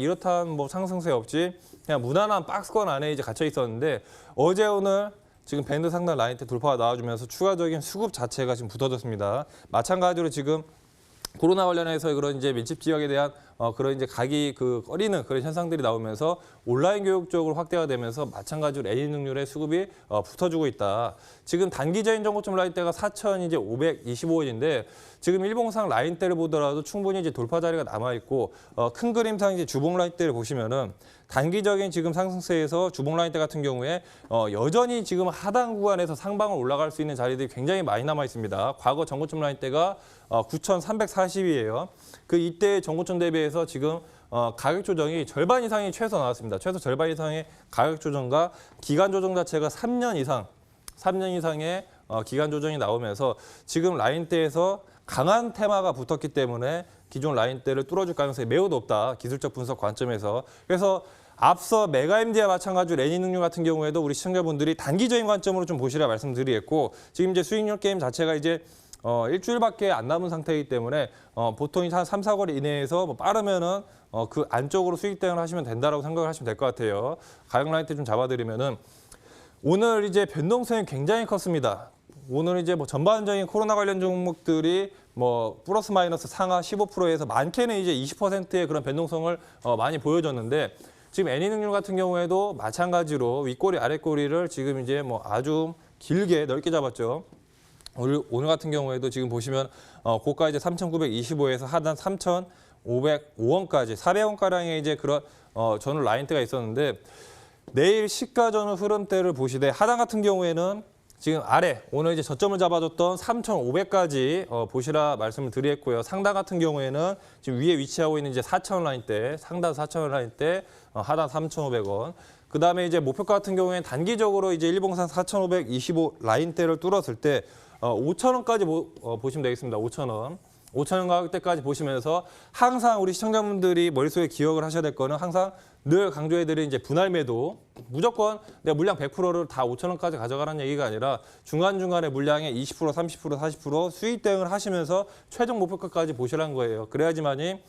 뭐 상승세 없이 그냥 무난한 박스권 안에 이제 갇혀 있었는데, 어제 오늘 지금 밴드 상단 라인대 돌파가 나와주면서 추가적인 수급 자체가 지금 붙어졌습니다. 마찬가지로 지금 코로나 관련해서 그런 이제 밀집 지역에 대한 그런 이제 각이 꺼리는 그런 현상들이 나오면서 온라인 교육 쪽으로 확대가 되면서 마찬가지로 애니능률의 수급이 붙어주고 있다. 지금 단기적인 정고점 라인대가 4,525원인데 지금 일봉상 라인대를 보더라도 충분히 이제 돌파 자리가 남아 있고, 큰 그림상 이제 주봉 라인대를 보시면은 단기적인 지금 상승세에서 주봉 라인대 같은 경우에 여전히 지금 하단 구간에서 상방을 올라갈 수 있는 자리들이 굉장히 많이 남아 있습니다. 과거 정고점 라인대가 9,340이에요. 그 이때의 정고점 대비해서 지금 가격 조정이 절반 이상이 최소 나왔습니다. 최소 절반 이상의 가격 조정과 기간 조정 자체가 3년 이상의 기간 조정이 나오면서 지금 라인대에서 강한 테마가 붙었기 때문에 기존 라인대를 뚫어줄 가능성이 매우 높다. 기술적 분석 관점에서. 그래서 앞서 메가MD와 마찬가지로 애니능률 같은 경우에도 우리 시청자분들이 단기적인 관점으로 좀 보시라 말씀드리겠고, 지금 이제 수익률 게임 자체가 이제 일주일밖에 안 남은 상태이기 때문에 보통 한 3, 4개월 이내에서 뭐 빠르면은 그 안쪽으로 수익 대응을 하시면 된다라고 생각을 하시면 될 것 같아요. 가격 라인대 좀 잡아드리면은 오늘 이제 변동성이 굉장히 컸습니다. 오늘 이제 뭐 전반적인 코로나 관련 종목들이 뭐 플러스 마이너스 상하 15%에서 많게는 이제 20%의 그런 변동성을 많이 보여줬는데, 지금 애니능률 같은 경우에도 마찬가지로 윗꼬리 아랫꼬리를 지금 이제 뭐 아주 길게 넓게 잡았죠. 오늘 같은 경우에도 지금 보시면 고가 이제 3,925에서 하단 3,505원까지 400원가량의 이제 그런 전후 라인대가 있었는데 내일 시가 전후 흐름대를 보시되 하단 같은 경우에는 지금 아래 오늘 이제 저점을 잡아줬던 3,500까지 보시라 말씀을 드렸고요. 상단 같은 경우에는 지금 위에 위치하고 있는 이제 4,000원 라인대, 상단 4,000원 라인대, 하단 3,500원. 그다음에 이제 목표가 같은 경우에는 단기적으로 이제 일봉상 4,525 라인대를 뚫었을 때 5,000원까지 보시면 되겠습니다. 5,000원. 5,000원 가격대까지 보시면서 항상 우리 시청자분들이 머릿속에 기억을 하셔야 될 거는 항상 늘 강조해드린 이제 분할 매도 무조건 내가 물량 100%를 다 5,000원까지 가져가라는 얘기가 아니라 중간중간에 물량의 20%, 30%, 40% 수익 대응을 하시면서 최종 목표가까지 보시라는 거예요. 그래야지만이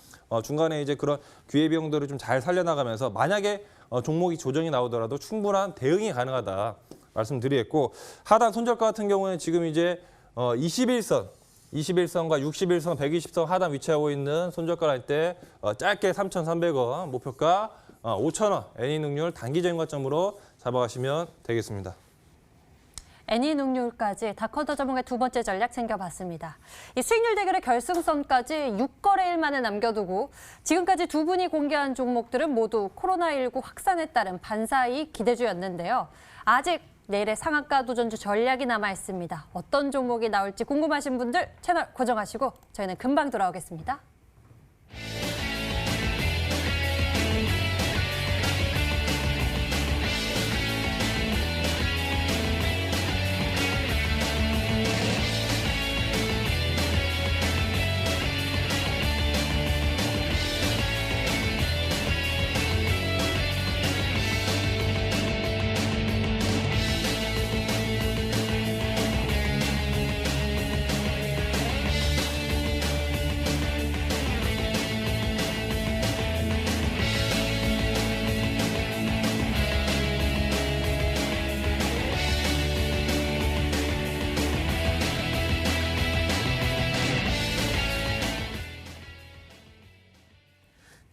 중간에 이제 그런 기회비용들을 좀 잘 살려나가면서 만약에 종목이 조정이 나오더라도 충분한 대응이 가능하다 말씀드리겠고 하단 손절가 같은 경우는 지금 이제 21선과 61선, 120선 하단 위치하고 있는 손절가 할 때 짧게 3,300원, 목표가 5,000원 애니능률 단기적인 관점으로 잡아가시면 되겠습니다. 애니능률까지 다커더 전문가의 두 번째 전략 챙겨봤습니다. 이 수익률 대결의 결승선까지 6거래일 만에 남겨두고 지금까지 두 분이 공개한 종목들은 모두 코로나19 확산에 따른 반사이익 기대주였는데요. 아직 내일의 상한가 도전주 전략이 남아 있습니다. 어떤 종목이 나올지 궁금하신 분들 채널 고정하시고 저희는 금방 돌아오겠습니다.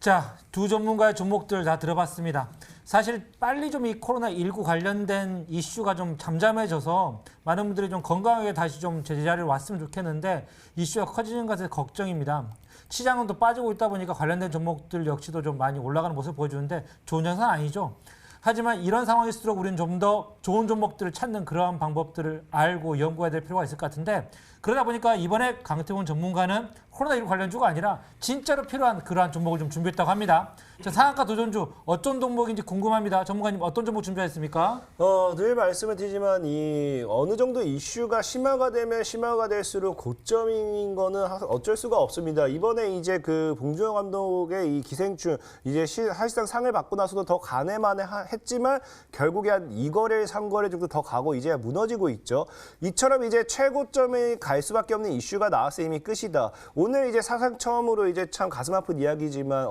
자, 두 전문가의 종목들 다 들어봤습니다. 사실 빨리 좀 이 코로나19 관련된 이슈가 좀 잠잠해져서 많은 분들이 좀 건강하게 다시 좀 제자리로 왔으면 좋겠는데 이슈가 커지는 것에 걱정입니다. 시장은 또 빠지고 있다 보니까 관련된 종목들 역시도 좀 많이 올라가는 모습을 보여주는데 좋은 현상은 아니죠. 하지만 이런 상황일수록 우리는 좀 더 좋은 종목들을 찾는 그러한 방법들을 알고 연구해야 될 필요가 있을 것 같은데 그러다 보니까 이번에 강태훈 전문가는 코로나19 관련주가 아니라 진짜로 필요한 그러한 종목을 좀 준비했다고 합니다. 자, 상한가 도전주 어떤 종목인지 궁금합니다. 전문가님 어떤 종목 준비하셨습니까? 늘 말씀을 드리지만 이 어느 정도 이슈가 심화가 되면 심화가 될수록 고점인 거는 어쩔 수가 없습니다. 이번에 이제 그 봉준호 감독의 이 기생충 이제 사실상 상을 받고 나서도 더 가네만에 했지만 결국에 한 2거래, 3거래 정도 더 가고 이제 무너지고 있죠. 이처럼 이제 최고점에 갈 수밖에 없는 이슈가 나왔을 이미 끝이다. 오늘 이제 사상 처음으로 이제 참 가슴 아픈 이야기지만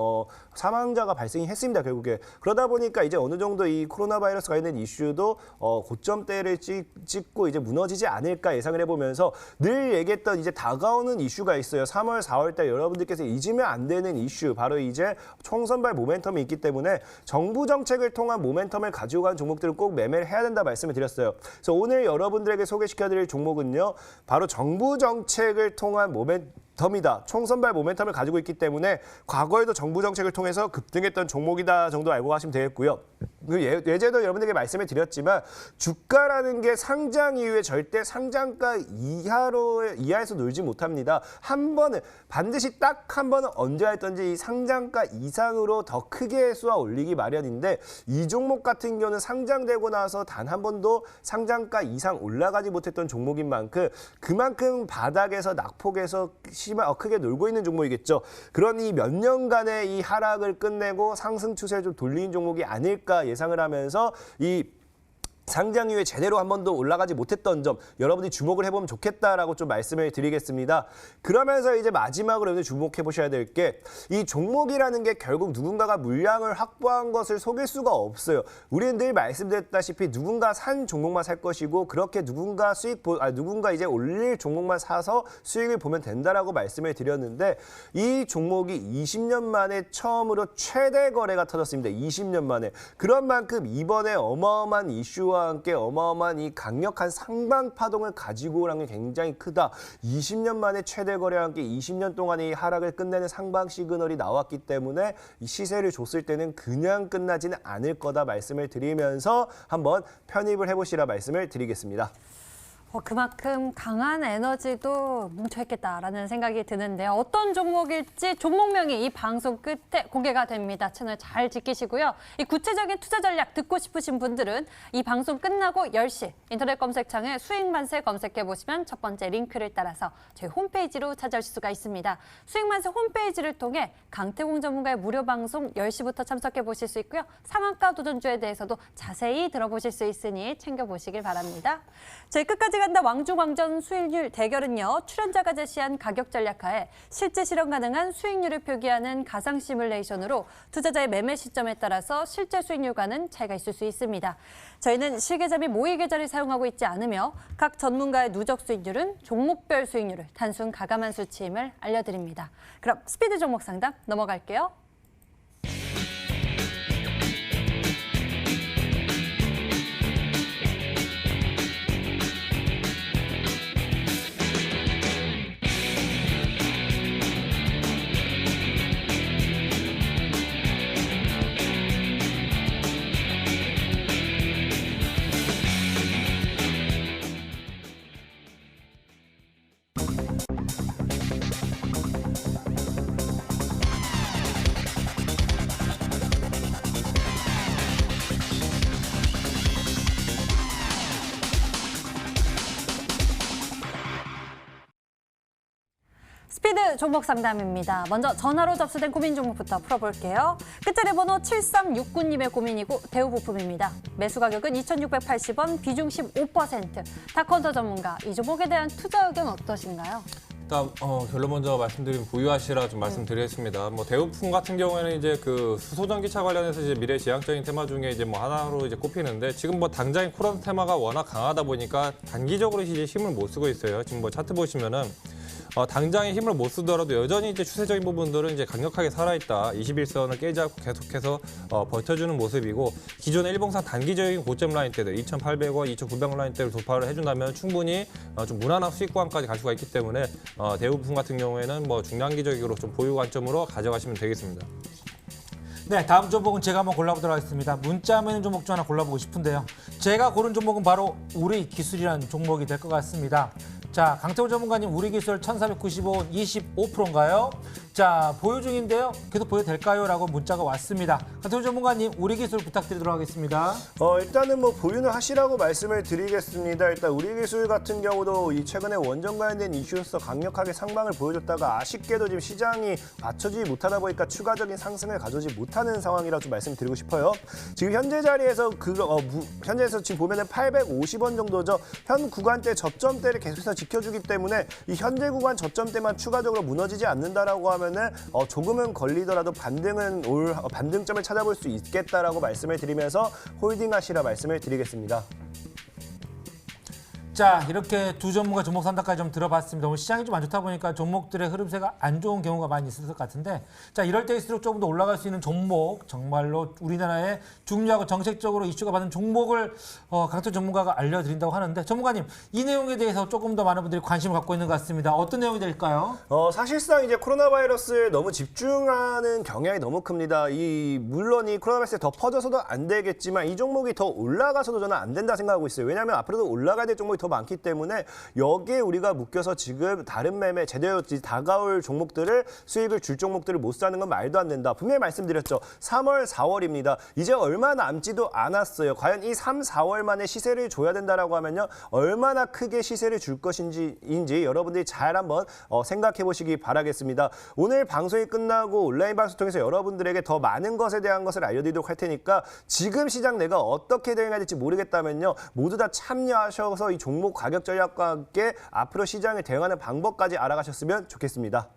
사망자가 발생이 했습니다. 결국에 그러다 보니까 이제 어느 정도 이 코로나 바이러스 관련된 이슈도 고점대를 찍고 이제 무너지지 않을까 예상을 해보면서 늘 얘기했던 이제 다가오는 이슈가 있어요. 3월, 4월 달 여러분들께서 잊으면 안 되는 이슈 바로 이제 총선발 모멘텀이 있기 때문에 정부 정책을 통한 모멘텀을 가지고 간 종목들은 꼭 매매를 해야 된다 말씀을 드렸어요. 그래서 오늘 여러분들에게 소개시켜드릴 종목은요. 바로 정부 정책을 통한 모멘텀이다. 총선발 모멘텀을 가지고 있기 때문에 과거에도 정부 정책을 통해서 급등했던 종목이다 정도 알고 가시면 되겠고요. 예전에도 여러분들에게 말씀을 드렸지만 주가라는 게 상장 이후에 절대 상장가 이하에서 놀지 못합니다. 한 번은 반드시 딱 한 번은 언제 했던지 이 상장가 이상으로 더 크게 쏘아 올리기 마련인데 이 종목 같은 경우는 상장되고 나서 단 한 번도 상장가 이상 올라가지 못했던 종목인 만큼 그만큼 바닥에서 낙폭에서 크게 놀고 있는 종목이겠죠. 그러니 몇 년간의 이 하락을 끝내고 상승 추세를 좀 돌리는 종목이 아닐까 예상을 하면서 이 상장 이후에 제대로 한 번도 올라가지 못했던 점 여러분들이 주목을 해보면 좋겠다라고 좀 말씀을 드리겠습니다. 그러면서 이제 마지막으로 여러분들 주목해 보셔야 될 게 이 종목이라는 게 결국 누군가가 물량을 확보한 것을 속일 수가 없어요. 우리는 늘 말씀드렸다시피 누군가 산 종목만 살 것이고 그렇게 누군가 누군가 이제 올릴 종목만 사서 수익을 보면 된다라고 말씀을 드렸는데 이 종목이 20년 만에 처음으로 최대 거래가 터졌습니다. 20년 만에. 그런 만큼 이번에 어마어마한 이슈와 함께 어마어마한 이 강력한 상방 파동을 가지고 오는 게 굉장히 크다. 20년 만에 최대 거래와 함께 20년 동안의 이 하락을 끝내는 상방 시그널이 나왔기 때문에 이 시세를 줬을 때는 그냥 끝나지는 않을 거다 말씀을 드리면서 한번 편입을 해보시라 말씀을 드리겠습니다. 그만큼 강한 에너지도 뭉쳐있겠다라는 생각이 드는데요. 어떤 종목일지 종목명이 이 방송 끝에 공개가 됩니다. 채널 잘 지키시고요. 이 구체적인 투자 전략 듣고 싶으신 분들은 이 방송 끝나고 10시 인터넷 검색창에 수익만세 검색해보시면 첫 번째 링크를 따라서 저희 홈페이지로 찾아오실 수가 있습니다. 수익만세 홈페이지를 통해 강태공 전문가의 무료 방송 10시부터 참석해보실 수 있고요. 상한가 도전주에 대해서도 자세히 들어보실 수 있으니 챙겨보시길 바랍니다. 저희 끝까지 간다 왕중왕전 수익률 대결은요. 출연자가 제시한 가격 전략하에 실제 실현 가능한 수익률을 표기하는 가상 시뮬레이션으로 투자자의 매매 시점에 따라서 실제 수익률과는 차이가 있을 수 있습니다. 저희는 실계좌 및 모의 계좌를 사용하고 있지 않으며 각 전문가의 누적 수익률은 종목별 수익률을 단순 가감한 수치임을 알려드립니다. 그럼 스피드 종목 상담 넘어갈게요. 스피드 종목 상담입니다. 먼저 전화로 접수된 고민 종목부터 풀어볼게요. 끝자리 번호 7369님의 고민이고 대우부품입니다. 매수 가격은 2,680원, 비중 15%. 다컨터 전문가, 이 종목에 대한 투자 의견 어떠신가요? 일단 결론 먼저 말씀드리면 보유하시라 좀 말씀드리겠습니다. 뭐 대우품 같은 경우에는 이제 그 수소전기차 관련해서 이제 미래지향적인 테마 중에 이제 뭐 하나로 이제 꼽히는데 지금 뭐 당장의 코로나 테마가 워낙 강하다 보니까 단기적으로 이제 힘을 못 쓰고 있어요. 지금 뭐 차트 보시면은 당장에 힘을 못 쓰더라도 여전히 이제 추세적인 부분들은 이제 강력하게 살아있다. 21선을 깨지 않고 계속해서 버텨주는 모습이고 기존의 일봉상 단기적인 고점 라인대들 2,800원, 2,900원 라인대를 돌파를 해준다면 충분히 좀 무난한 수익 구간까지 갈 수가 있기 때문에 대우부품 같은 경우에는 뭐 중장기적으로 좀 보유 관점으로 가져가시면 되겠습니다. 네, 다음 종목은 제가 한번 골라보도록 하겠습니다. 문자 있는 종목 중 하나 골라보고 싶은데요. 제가 고른 종목은 바로 우리기술이라는 종목이 될 것 같습니다. 자, 강태훈 전문가님, 우리기술 1,495원 25%인가요? 자, 보유 중인데요. 계속 보유 될까요? 라고 문자가 왔습니다. 강태훈 전문가님, 우리기술 부탁드리도록 하겠습니다. 일단은 뭐 보유는 하시라고 말씀을 드리겠습니다. 일단 우리기술 같은 경우도 이 최근에 원전 관련된 이슈로서 강력하게 상방을 보여줬다가 아쉽게도 지금 시장이 받쳐주지 못하다 보니까 추가적인 상승을 가져오지 못하는 상황이라 좀 말씀드리고 싶어요. 지금 현재 자리에서 현재에서 지금 보면은 850원 정도죠. 현 구간대 저점대를 계속해서 지켜주기 때문에 이 현재 구간 저점대만 추가적으로 무너지지 않는다라고 하면은 조금은 걸리더라도 반등점을 찾아볼 수 있겠다라고 말씀을 드리면서 홀딩하시라 말씀을 드리겠습니다. 자, 이렇게 두 전문가 종목 상담까지 좀 들어봤습니다. 오늘 시장이 좀 안 좋다 보니까 종목들의 흐름세가 안 좋은 경우가 많이 있을 것 같은데, 자, 이럴 때일수록 조금 더 올라갈 수 있는 종목, 정말로 우리나라의 중요하고 정책적으로 이슈가 받는 종목을 강태 전문가가 알려드린다고 하는데, 전문가님, 이 내용에 대해서 조금 더 많은 분들이 관심을 갖고 있는 것 같습니다. 어떤 내용이 될까요? 사실상 이제 코로나 바이러스에 너무 집중하는 경향이 너무 큽니다. 물론 이 코로나 바이러스에 더 퍼져서도 안 되겠지만 이 종목이 더 올라가서도 저는 안 된다 생각하고 있어요. 왜냐하면 앞으로도 올라가야 될 종목이 더 많기 때문에 여기에 우리가 묶여서 지금 다른 매매 제대로 다가올 종목들을 수익을 줄 종목들을 못 사는 건 말도 안 된다. 분명히 말씀드렸죠. 3월, 4월입니다. 이제 얼마 남지도 않았어요. 과연 이 3, 4월 만에 시세를 줘야 된다라고 하면요. 얼마나 크게 시세를 줄 것인지 여러분들이 잘 한번 생각해 보시기 바라겠습니다. 오늘 방송이 끝나고 온라인 방송 통해서 여러분들에게 더 많은 것에 대한 것을 알려드리도록 할 테니까 지금 시장 내가 어떻게 대응해야 될지 모르겠다면요. 모두 다 참여하셔서 이 종목 가격 전략과 함께 앞으로 시장을 대응하는 방법까지 알아가셨으면 좋겠습니다.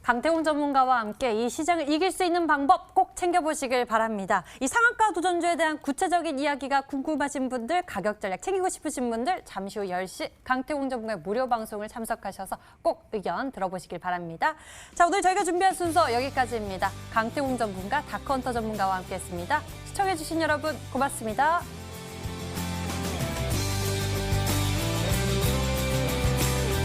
강태공 전문가와 함께 이 시장을 이길 수 있는 방법 꼭 챙겨보시길 바랍니다. 이 상한가 도전주에 대한 구체적인 이야기가 궁금하신 분들, 가격 전략 챙기고 싶으신 분들 잠시 후 10시 강태공 전문가의 무료 방송을 참석하셔서 꼭 의견 들어보시길 바랍니다. 자, 오늘 저희가 준비한 순서 여기까지입니다. 강태공 전문가, 다크헌터 전문가와 함께했습니다. 시청해주신 여러분 고맙습니다.